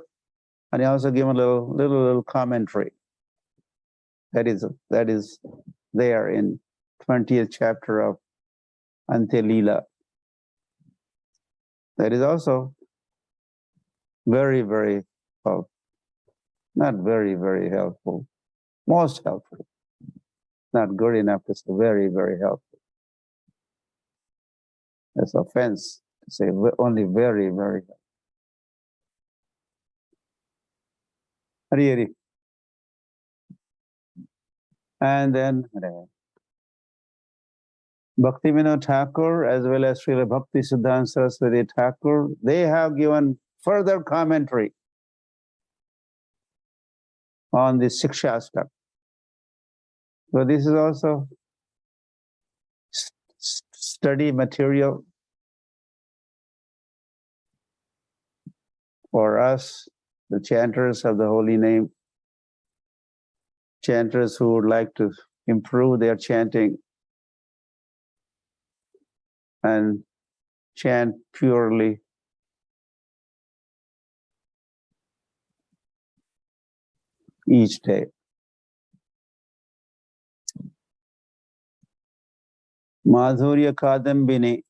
and he also given a little commentary. That is there in 20th chapter of Ante Leela. That is also very, very helpful. Not very, very helpful. Most helpful. Not good enough to say very, very helpful. That's offense to say only very, very helpful. Hari Hari. And then Bhaktivinoda Thakur as well as Srila Bhakti Siddhanta Saraswati Thakur, they have given further commentary on the Sikshastak. So this is also study material for us, the chanters of the holy name, chanters who would like to improve their chanting and chant purely. Each day. Madhurya Kadambini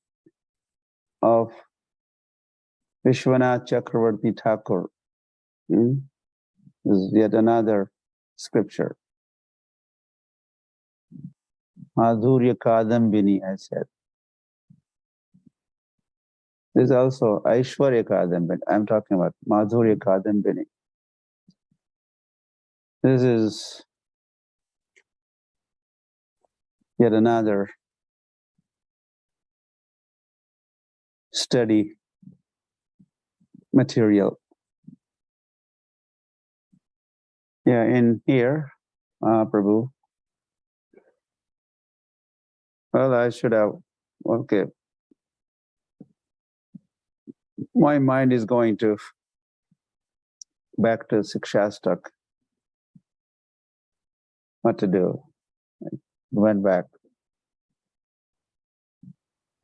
of Vishwanath Chakravarti Thakur is yet another scripture. Madhurya Kadambini, I said. This is also Aishwarya Kadambini. I'm talking about Madhurya Kadambini. This is yet another study material. Yeah, in here, Prabhu. Well, I should have, okay. My mind is going to back to Sikshastak. What to do? Went back.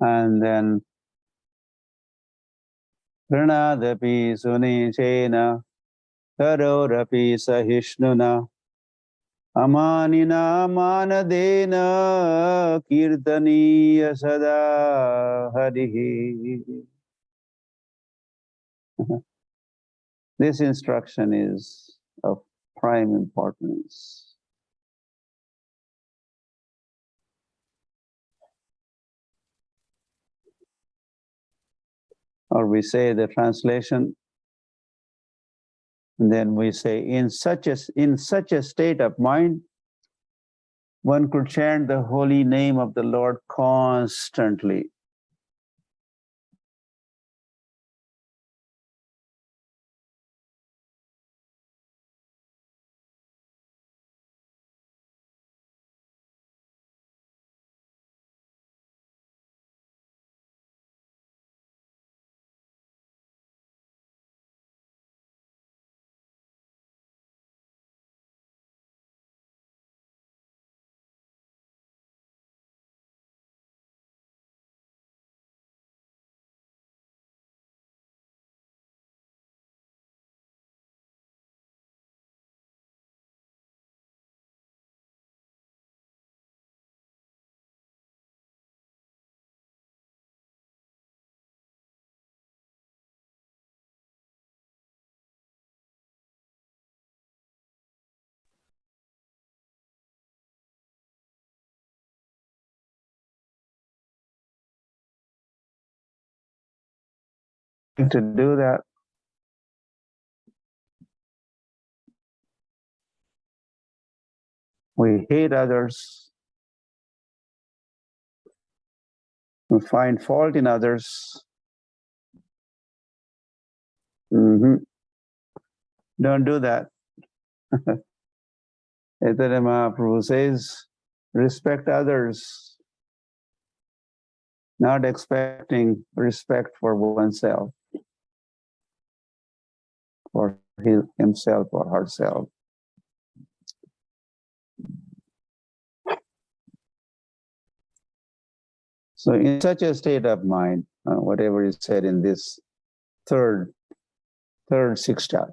And then Pranadapi Sunichena Karorapi Sahishnuna Amanina Manadena Kirtaniya Sada Harihi. This instruction is of prime importance. Or we say the translation, and then we say, in such a state of mind, one could chant the holy name of the Lord constantly. To do that, we hate others, we find fault in others. Don't do that. Chaitanya Mahaprabhu says, respect others, not expecting respect for oneself, for himself or herself. So in such a state of mind, whatever is said in this third Sikshastra,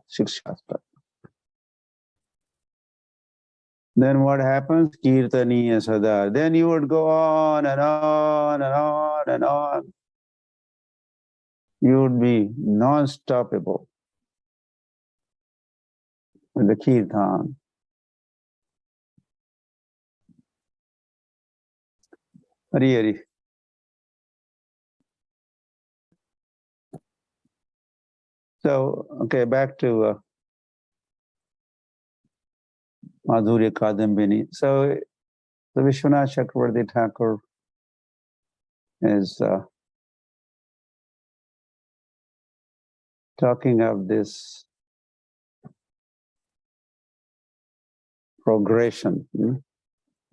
then what happens? Kirtaniya Sada. Then you would go on and on and on and on. You would be non-stoppable with the Kirtan. Hari Hari. So, okay, back to Madhurya Kadambini. So, the Vishwanath Chakravarti Thakur is talking of this progression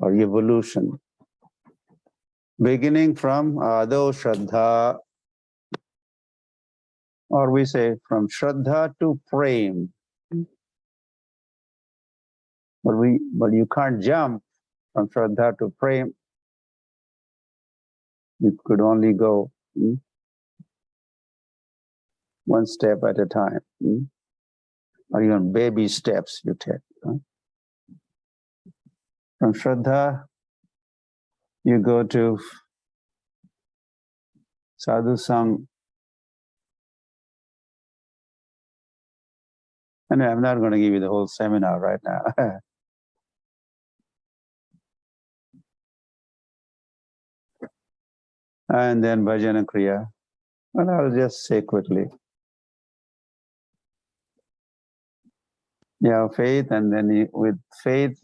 or evolution, beginning from Ado Shraddha, or we say from Shraddha to Prem. But you can't jump from Shraddha to Prem, you could only go one step at a time, or even baby steps you take. From Shraddha, you go to Sadhu Sang. And I'm not going to give you the whole seminar right now. And then Bhajana Kriya. Well, I'll just say quickly. You have faith, and then with faith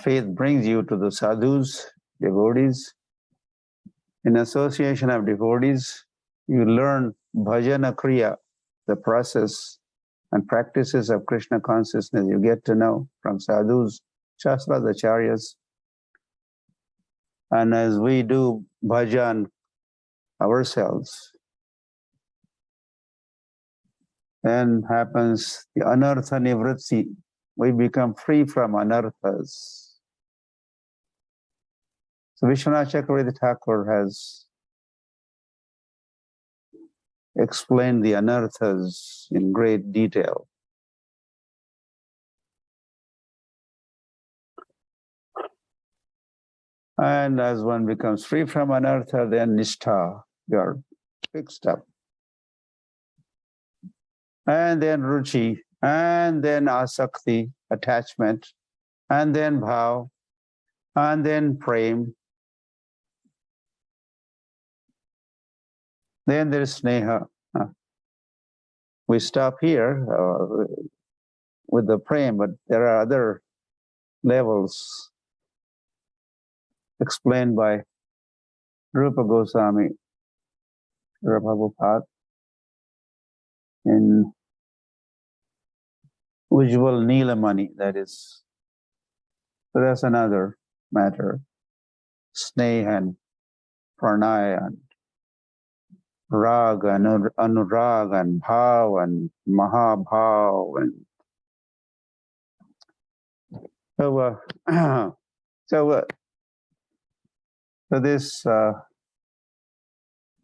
faith brings you to the sadhus, devotees. In association of devotees, you learn Bhajana Kriya, the process and practices of Krishna consciousness. You get to know from sadhus, shastras, acharyas. And as we do bhajan ourselves, then happens the anartha nivritti. We become free from anarthas. So Vishwanath Chakravarti Thakur has explained the anarthas in great detail. And as one becomes free from anartha, then nishtha, you are fixed up. And then ruchi, and then asakti, attachment, and then bhav, and then prem. Then there is sneha. We stop here with the prem, but there are other levels explained by Rupa Goswami, Prabhupada, in Ujjwal Neelamani, that is. So that's another matter. Sneha and pranaya and rag and anurag and bhav and mahabhav and so this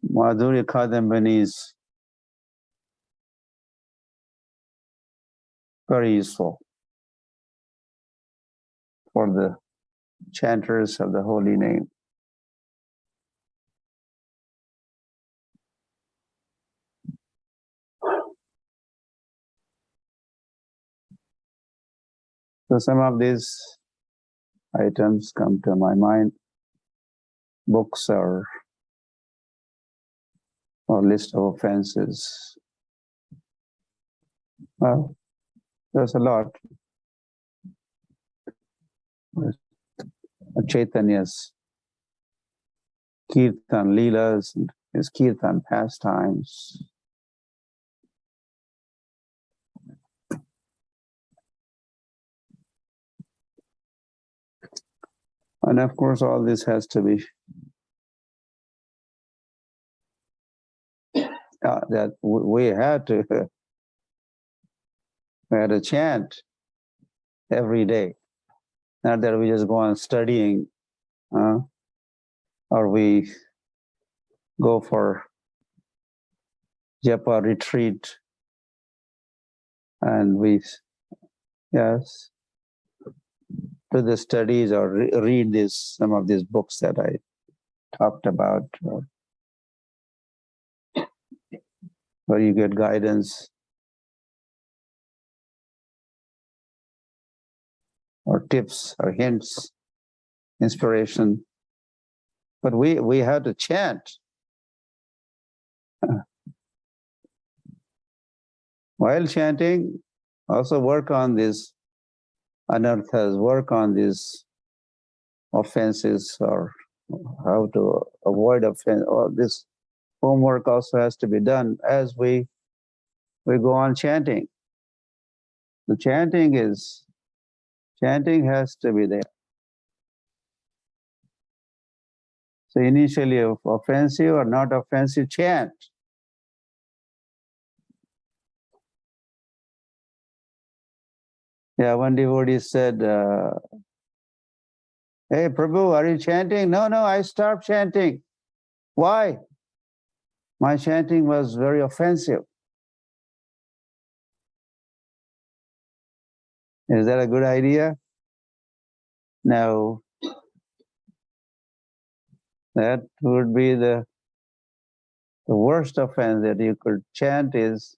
Madhurya Kadambini is very useful for the chanters of the holy name. So some of these items come to my mind. Books or list of offenses. Well, there's a lot. Chaitanya's kirtan leelas, and his kirtan pastimes. And of course, all this has to be that we had to chant every day. Not that we just go on studying, or we go for Japa retreat, and we do the studies or read some of these books that I talked about, where you get guidance or tips or hints, inspiration. But we had to chant. While chanting, also work on these anarthas, work on these offenses, or how to avoid offense. All this homework also has to be done as we go on chanting. The chanting has to be there. So initially, offensive or not offensive, chant. Yeah, one devotee said, Hey, Prabhu, are you chanting? No, I stopped chanting. Why? My chanting was very offensive. Is that a good idea? No. That would be the worst offense that you could chant is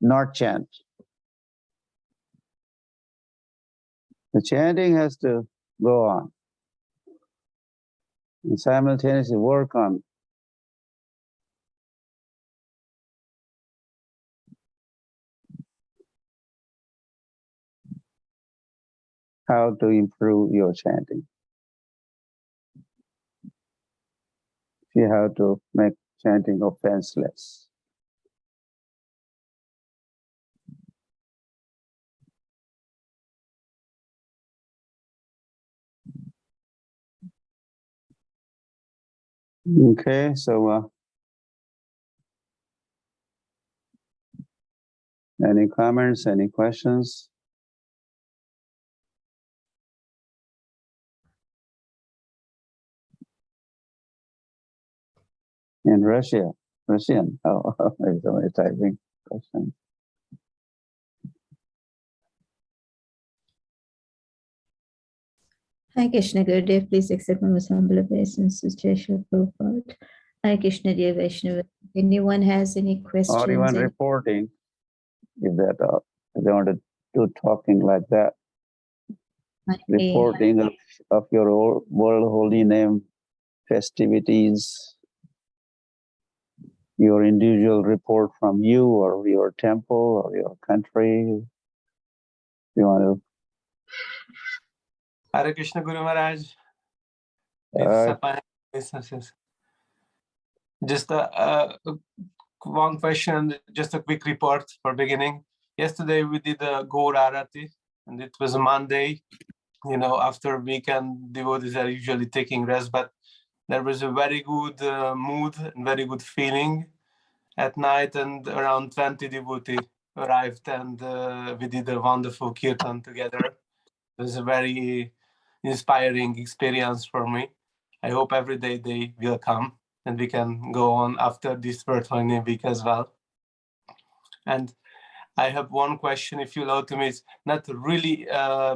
not chant. The chanting has to go on and simultaneously work on how to improve your chanting. See how to make chanting offenseless. Okay, so any comments, any questions? In Russian. Oh, there's somebody typing questions. Hi Krishna Gurudev, please accept my most humble obeisances to Srila Prabhupada. Hi Krishna dear Vaishnava. Anyone has any questions? Or even reporting, if they want to do talking like that. Reporting of your World Holy Name festivities, your individual report from you or your temple or your country. You want to? Hare Krishna Guru Maharaj. Just one question, just a quick report for beginning. Yesterday we did a Gaur Arati and it was a Monday. You know, after weekend, devotees are usually taking rest, but there was a very good mood and very good feeling at night, and around 20 devotees arrived and we did a wonderful kirtan together. It was a very inspiring experience for me. I hope every day they will come and we can go on after this World Holy Week as well. And I have one question, if you allow to me. It's not really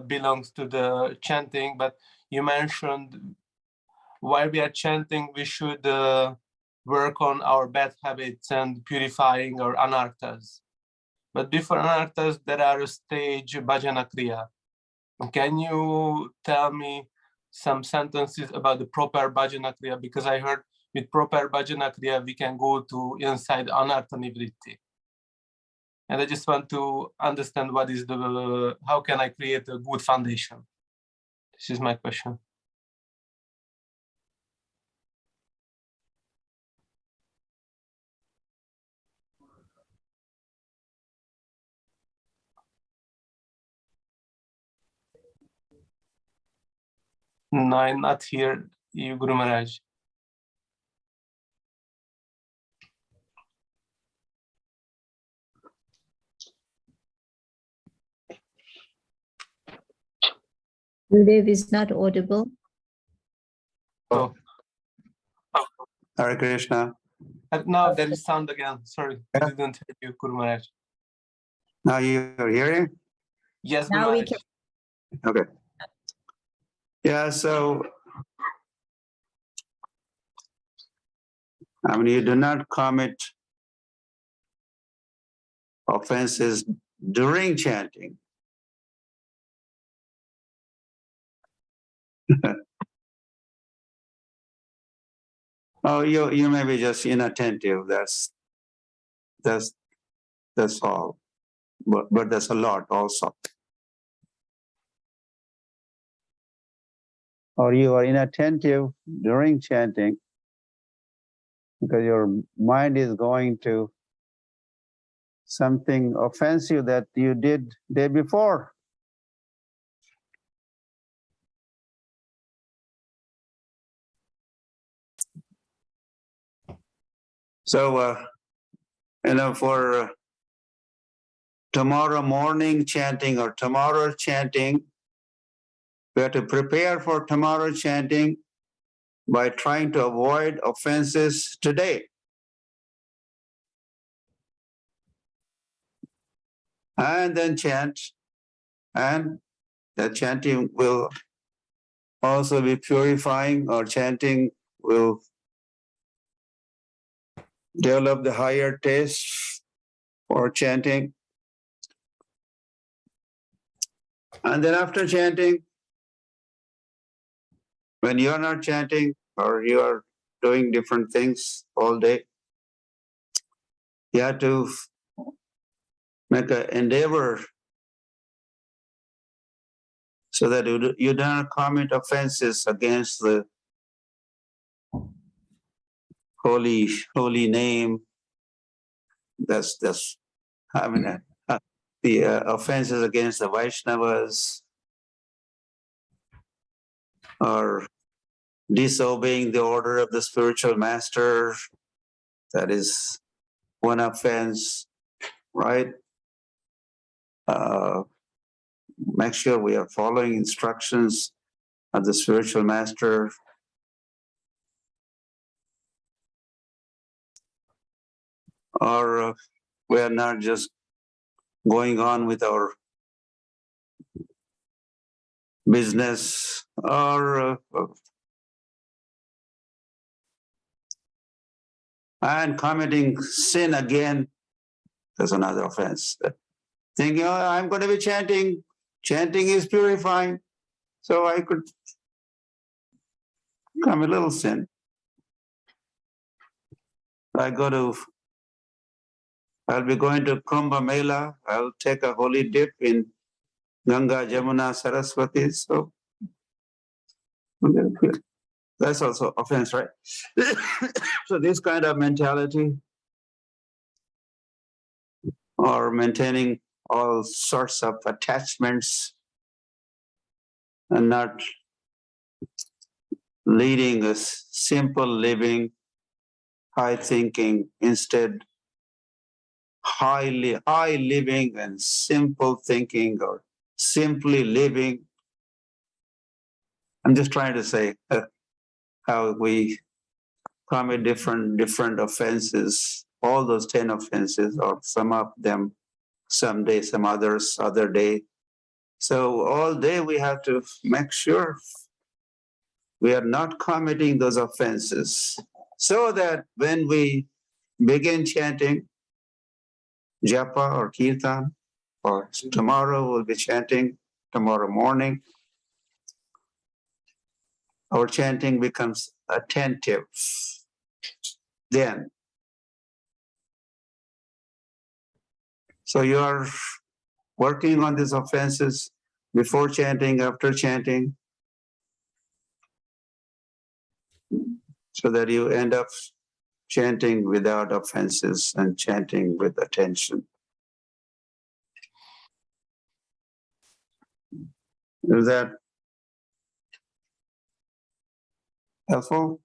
belongs to the chanting, but you mentioned while we are chanting, we should work on our bad habits and purifying our anarthas. But before anarthas, there are a stage bhajana kriya. Can you tell me some sentences about the proper bhajana kriya? Because I heard with proper bhajana kriya, we can go to inside anartha nivritti. And I just want to understand what is how can I create a good foundation? This is my question. No, I'm not here, you Guru Maharaj. Gurudev is not audible. Oh. Hare Krishna. Now there is sound again. Sorry, I didn't hear you, Guru Maharaj. Now you're hearing? Yes, Now Guru we Maharaj. can. Okay. Yeah, so I mean, you do not commit offenses during chanting. Oh, you may be just inattentive. That's all. But that's a lot also. Or you are inattentive during chanting because your mind is going to something offensive that you did day before. So, for tomorrow morning chanting or tomorrow chanting, We have to prepare for tomorrow chanting by trying to avoid offenses today. And then chant, and the chanting will also be purifying, or chanting will develop the higher taste for chanting. And then after chanting, when you are not chanting or you are doing different things all day, you have to make an endeavor so that you don't commit offenses against the holy name. That's having the offenses against the Vaishnavas, or disobeying the order of the spiritual master. That is one offense, right? Make sure we are following instructions of the spiritual master. Or we are not just going on with our business, or and committing sin again. That's another offense. Thinking, oh, I'm going to be chanting. Chanting is purifying, so I could commit a little sin. I'll be going to Kumbh-mela. I'll take a holy dip in Ganga, Jamuna, Saraswati. So that's also offense, right? So this kind of mentality, or maintaining all sorts of attachments and not leading a simple living, high thinking, instead high living and simple thinking, or simply living. I'm just trying to say how we commit different offenses, all those 10 offenses, or some of them someday, some others other day. So all day we have to make sure we are not committing those offenses, so that when we begin chanting japa or kirtan, or tomorrow we'll be chanting, tomorrow morning, our chanting becomes attentive. Then, so you are working on these offenses before chanting, after chanting, so that you end up chanting without offenses and chanting with attention. Is that helpful?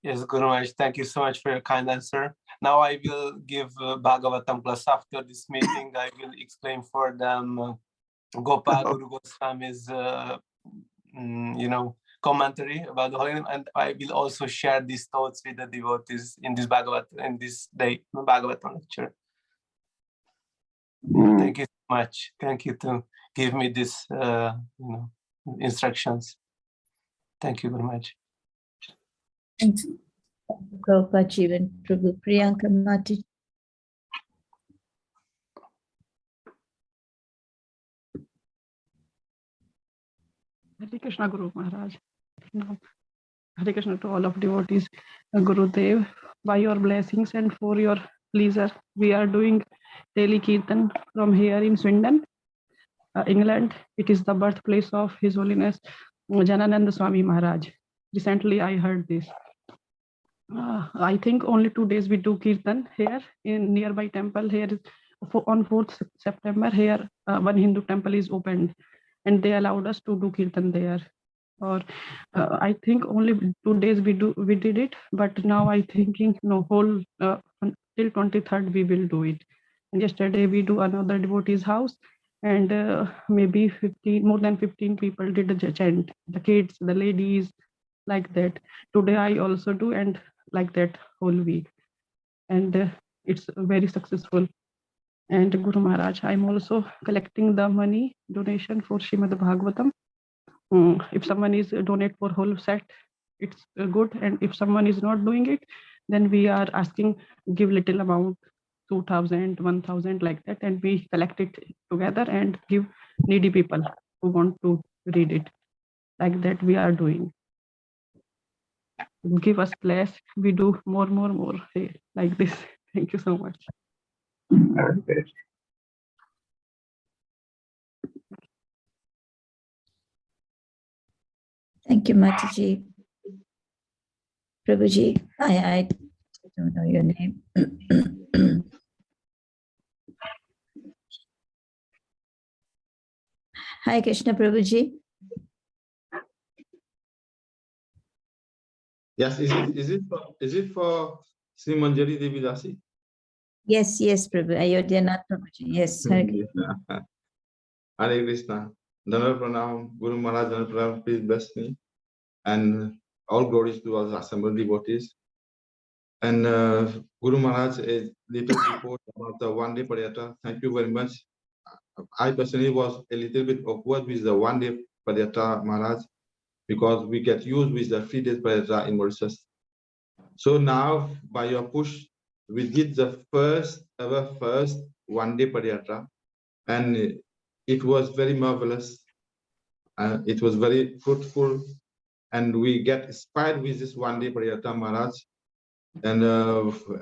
Yes, Guru Maharaj, thank you so much for your kind answer. Now I will give Bhagavatam class. After this meeting, I will explain for them Gopal Guru Goswami's, commentary about the Holy Name, and I will also share these thoughts with the devotees in this Bhagavatam lecture. Thank you so much. Thank you to give me this, instructions. Thank you very much. Thank you, Prabhupada Jivan Prabhu. Priyanka Mati. Hare Krishna, Guru Maharaj. Hare Krishna to all of devotees. Guru Dev, by your blessings and for your pleasure, we are doing daily kirtan from here in Swindon, England. It is the birthplace of His Holiness Janananda Swami Maharaj. Recently, I heard this. I think only 2 days we do kirtan here in nearby temple. Here on 4th September, here one Hindu temple is opened, and they allowed us to do kirtan there. Or I think only 2 days we did it, but now I thinking whole till 23rd we will do it. And yesterday we do another devotee's house, and maybe 15, more than 15 people did the chant, the kids, the ladies, like that. Today I also do, and like that whole week, and it's very successful. And Guru Maharaj, I'm also collecting the money donation for Srimad Bhagavatam. If someone is donate for whole set, it's good, and if someone is not doing it, then we are asking give little amount, 2,000, 1,000, like that, and we collect it together and give needy people who want to read it. Like that we are doing. Give us place, we do more, like this. Thank you so much. Very good. Thank you, Mataji. Prabhuji, I don't know your name. Hi, Krishna Prabhuji. Yes, is it for Sri Manjari Devi Dasi? Yes, Prabhu. Ayodhya Prabhuji. Yes, Hare Krishna. Hare Krishna. Dhanava Pranam, Guru Maharaj, Dhanava Pranam, please bless me. And all glories to all assembled devotees. And Guru Maharaj, a little report about the one-day Paryata. Thank you very much. I personally was a little bit awkward with the one-day Paryata, Maharaj, because we get used with the 3 days Paryata in Mauritius. So now, by your push, we did the first one-day Paryata, and it was very marvelous. It was very fruitful, and we get inspired with this one-day Paryata, Maharaj. And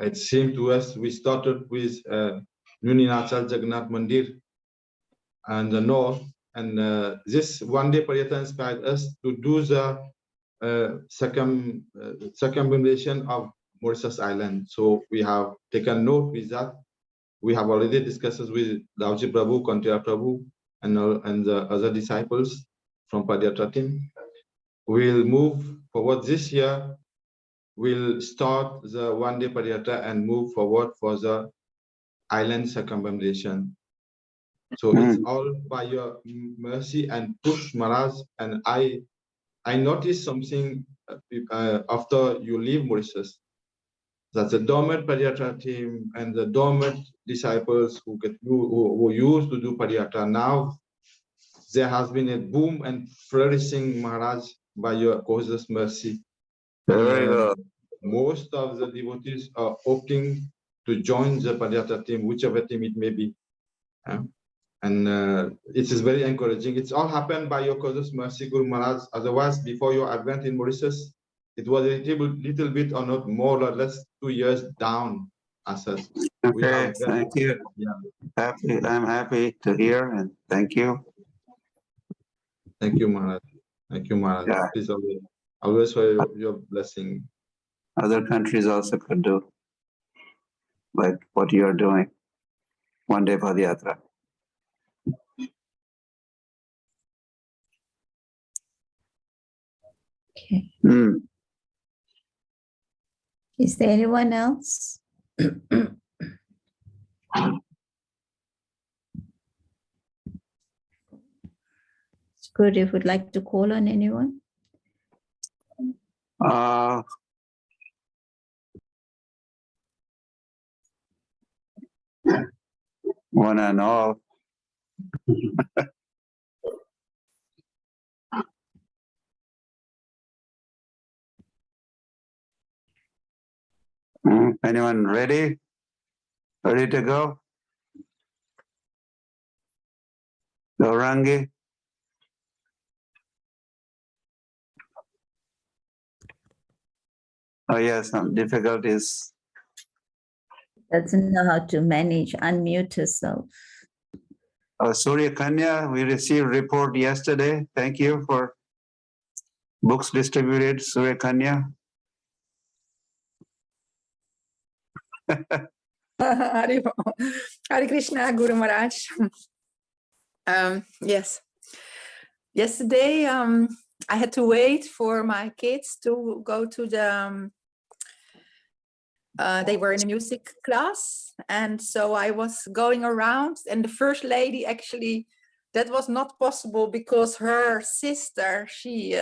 it seemed to us, we started with Nuninachal Jagannath Mandir and the north, and this one-day Paryata inspired us to do the circumambulation of Mauritius Island. So we have taken note with that. We have already discussed with Dauji Prabhu, Kantira Prabhu, and the other disciples from Padyatra team. We'll move forward this year. We'll start the one-day Padyatra and move forward for the island circumambulation. So it's all by your mercy and push, Maharaj. And I noticed something after you leave Mauritius, that the dormant Padyatra team and the dormant disciples who used to do Padyatra, now there has been a boom and flourishing, Maharaj, by your causeless mercy. Most of the devotees are opting to join the Padyatra team, whichever team it may be. And it is very encouraging. It's all happened by your causeless mercy, Guru Maharaj. Otherwise, before your advent in Mauritius, it was a little bit or not more or less 2 years down as such. Okay, thank you. Yeah. I'm happy to hear, and thank you. Thank you, Maharaj. Thank you, Maharaj. Yeah. Please always for your blessing. Other countries also could do like what you are doing. One-day Padayatra. Okay. Is there anyone else? It's good if you'd like to call on anyone. One and all. Anyone ready? Ready to go? Gaurangi? Oh yes, some difficulties. Doesn't know how to manage, unmute herself. Surya Kanya, we received report yesterday. Thank you for books distributed, Surya Kanya. Hare Krishna, Guru Maharaj. Yes. Yesterday, I had to wait for my kids to go to the they were in a music class. And so I was going around, and the first lady actually, that was not possible because her sister, she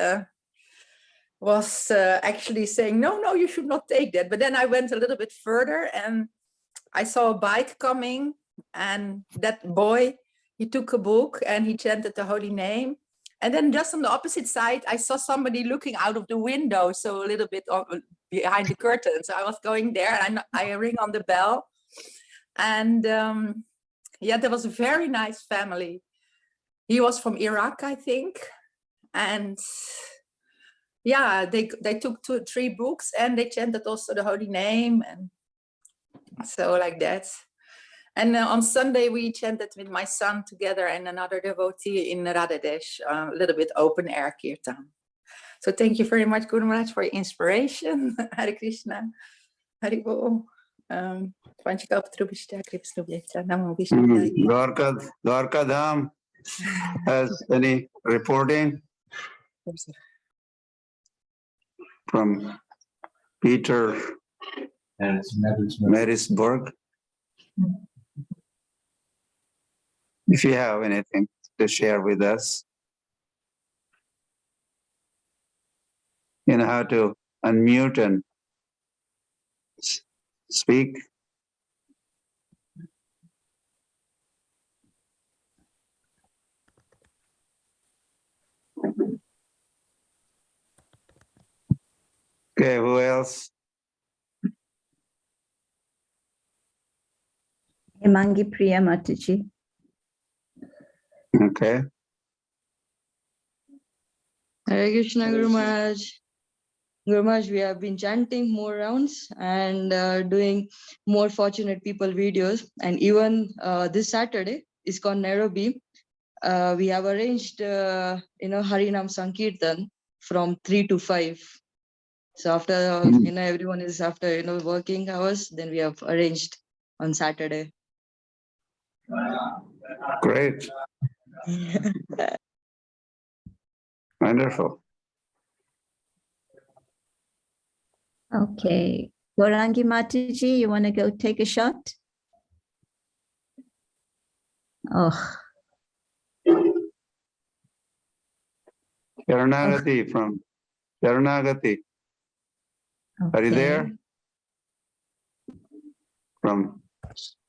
was actually saying, no, you should not take that. But then I went a little bit further and I saw a bike coming, and that boy, he took a book and he chanted the holy name. And then just on the opposite side, I saw somebody looking out of the window, so a little bit behind the curtain. So I was going there, and I ring on the bell. And yeah, there was a very nice family. He was from Iraq, I think. And yeah, they took 2 or 3 books, and they chanted also the holy name. And so like that. And on Sunday, we chanted with my son together and another devotee in Radhadesh, a little bit open air kirtan. So thank you very much, Guru Maharaj, for your inspiration. Hare Krishna. Hare Bol. Dwarka Dham has any reporting from Peter Marisburg? If you have anything to share with us, you know how to unmute and speak. Okay, who else? Hemangi Priya Mataji. Okay. Hare Krishna, Guru Maharaj. Guru Maharaj, we have been chanting more rounds and doing more fortunate people videos. And even this Saturday, ISKCON Nairobi, we have arranged, Harinam Sankirtan from 3 to 5. So after, everyone is after, working hours, then we have arranged on Saturday. Great. Wonderful. Okay. Gaurangi Mataji, you want to go take a shot? Oh, Sharanagati from Sharanagati. Are you okay. there? From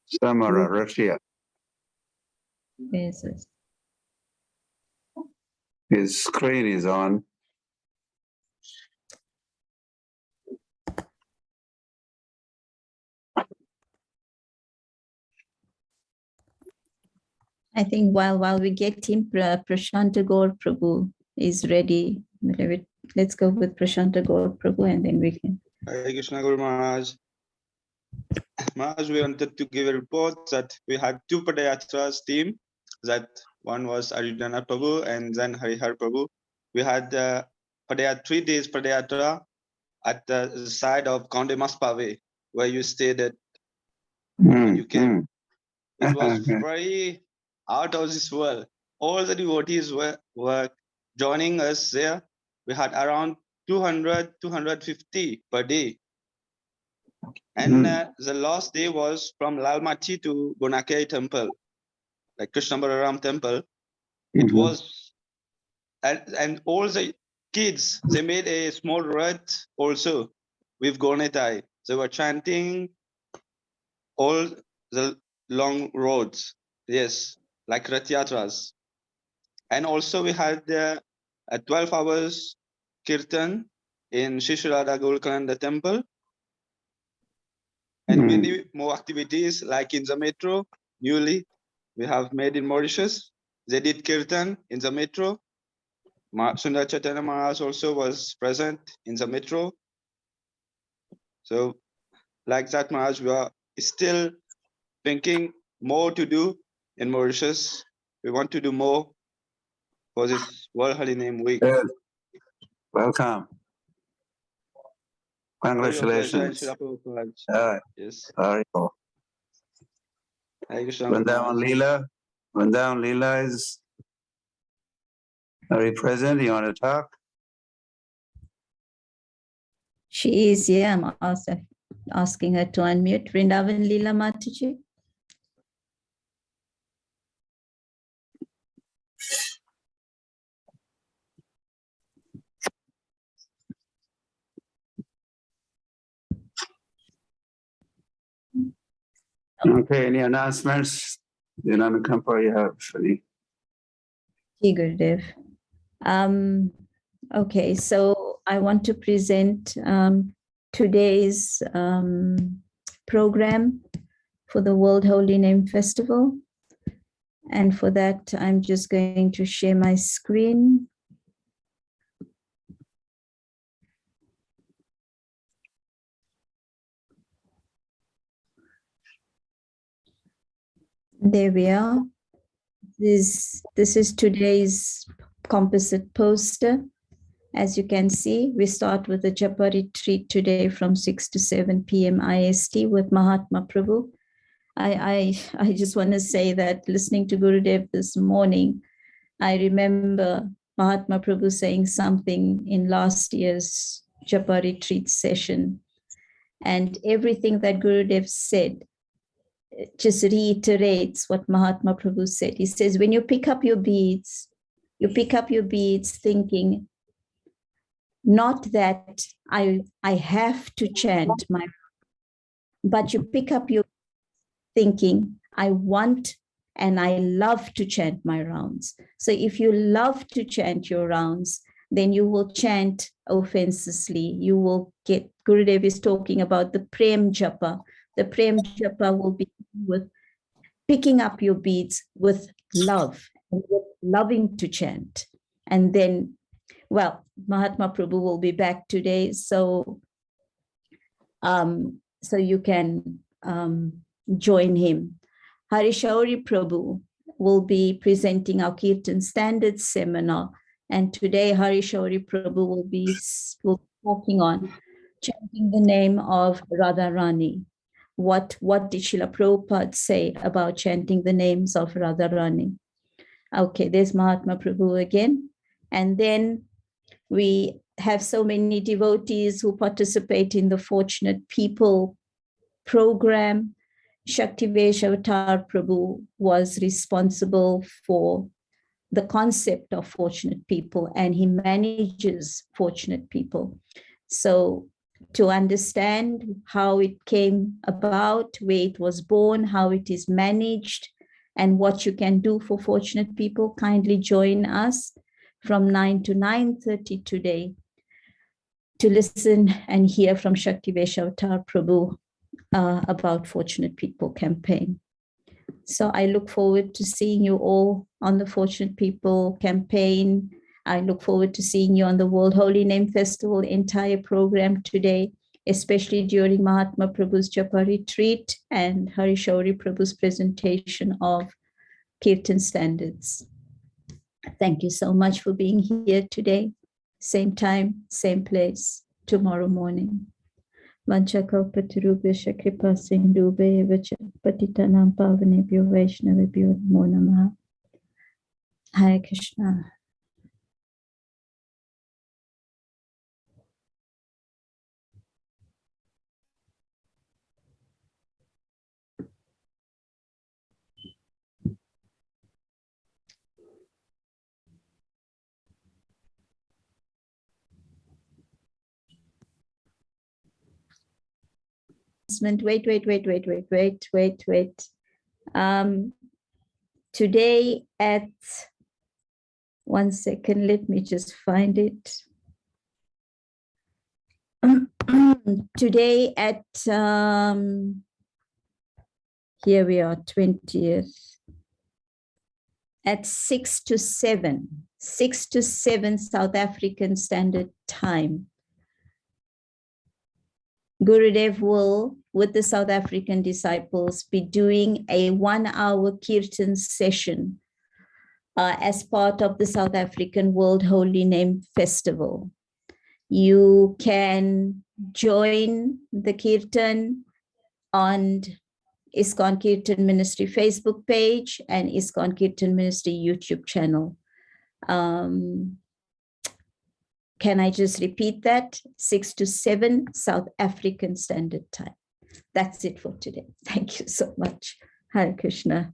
Samara, Russia. Yes, yes. His screen is on. I think while we get him, Prashanta Gaur Prabhu is ready. Let's go with Prashanta Gaur Prabhu, and then we can. Hare Krishna, Guru Maharaj. Maharaj, we wanted to give a report that we had 2 Padayatras team. That one was Aridana Prabhu and then Harihar Prabhu. We had 3 days Padayatra at the side of Conde Maspave, where you stayed at when you came. It was very out of this world. All the devotees were joining us there. We had around 200, 250 per day. And the last day was from Lalmati to Bonakai temple, like Krishna Balaram temple. It was, and all the kids, they made a small rut also with Gonetai. They were chanting all the long roads, yes, like Rath Yatras. And also we had a 12 hours kirtan in Shishurada Golkananda temple. And many more activities like in the metro, newly we have made in Mauritius. They did kirtan in the metro. Sundar Chaitanya Maharaj also was present in the metro. So like that, Maharaj, we are still thinking more to do in Mauritius. We want to do more for this World Holy Name Week. Good. Welcome. Congratulations. Yes. Very cool. Vrindavan Leela is, are you present? You want to talk? She is, yeah, I'm also. asking her to unmute. Vrindavan Leela Mataji. Okay, any announcements? Kampa, you have any? Gurudev. Okay, so I want to present today's program for the World Holy Name Festival. And for that, I'm just going to share my screen. There we are. This is today's composite poster. As you can see, we start with the Japa retreat today from 6 to 7 p.m. IST with Mahatma Prabhu. I just want to say that listening to Gurudev this morning, I remember Mahatma Prabhu saying something in last year's Japa retreat session. And everything that Gurudev said just reiterates what Mahatma Prabhu said. He says, when you pick up your beads thinking, not that I have to chant my, but you pick up your thinking, I want and I love to chant my rounds. So if you love to chant your rounds, then you will chant offenselessly. You will get, Gurudev is talking about the Prem Japa. The Prem Japa will be with picking up your beads with love, and with loving to chant. And then, well, Mahatma Prabhu will be back today, so you can join him. Harishauri Prabhu will be presenting our Kirtan Standards seminar, and today Harishauri Prabhu will be talking on chanting the name of Radharani. What did Srila Prabhupada say about chanting the names of Radharani? Okay, there's Mahatma Prabhu again. And then we have so many devotees who participate in the Fortunate People program. Shaktivesh Avatar Prabhu was responsible for the concept of Fortunate People, and he manages Fortunate People. So to understand how it came about, where it was born, how it is managed, and what you can do for Fortunate People, kindly join us from 9 to 9:30 today to listen and hear from Shaktivesh Avatar Prabhu about Fortunate People campaign. So I look forward to seeing you all on the Fortunate People campaign. I look forward to seeing you on the World Holy Name Festival entire program today, especially during Mahatma Prabhu's Japa retreat and Harishauri Prabhu's presentation of Kirtan Standards. Thank you so much for being here today. Same time, same place, tomorrow morning. Vanchakalpatarubhya kripa sindhubhaya vacha patitanam pavanebhyo vaishnavebhyo namo namaha. Hare Krishna. Wait. Today at, one second, let me just find it. Today at, here we are, 20th, at 6 to 7 South African Standard Time. Gurudev will, with the South African disciples, be doing a 1-hour Kirtan session as part of the South African World Holy Name Festival. You can join the Kirtan on ISKCON Kirtan Ministry Facebook page and ISKCON Kirtan Ministry YouTube channel. Can I just repeat that? 6 to 7 South African Standard Time. That's it for today. Thank you so much. Hare Krishna.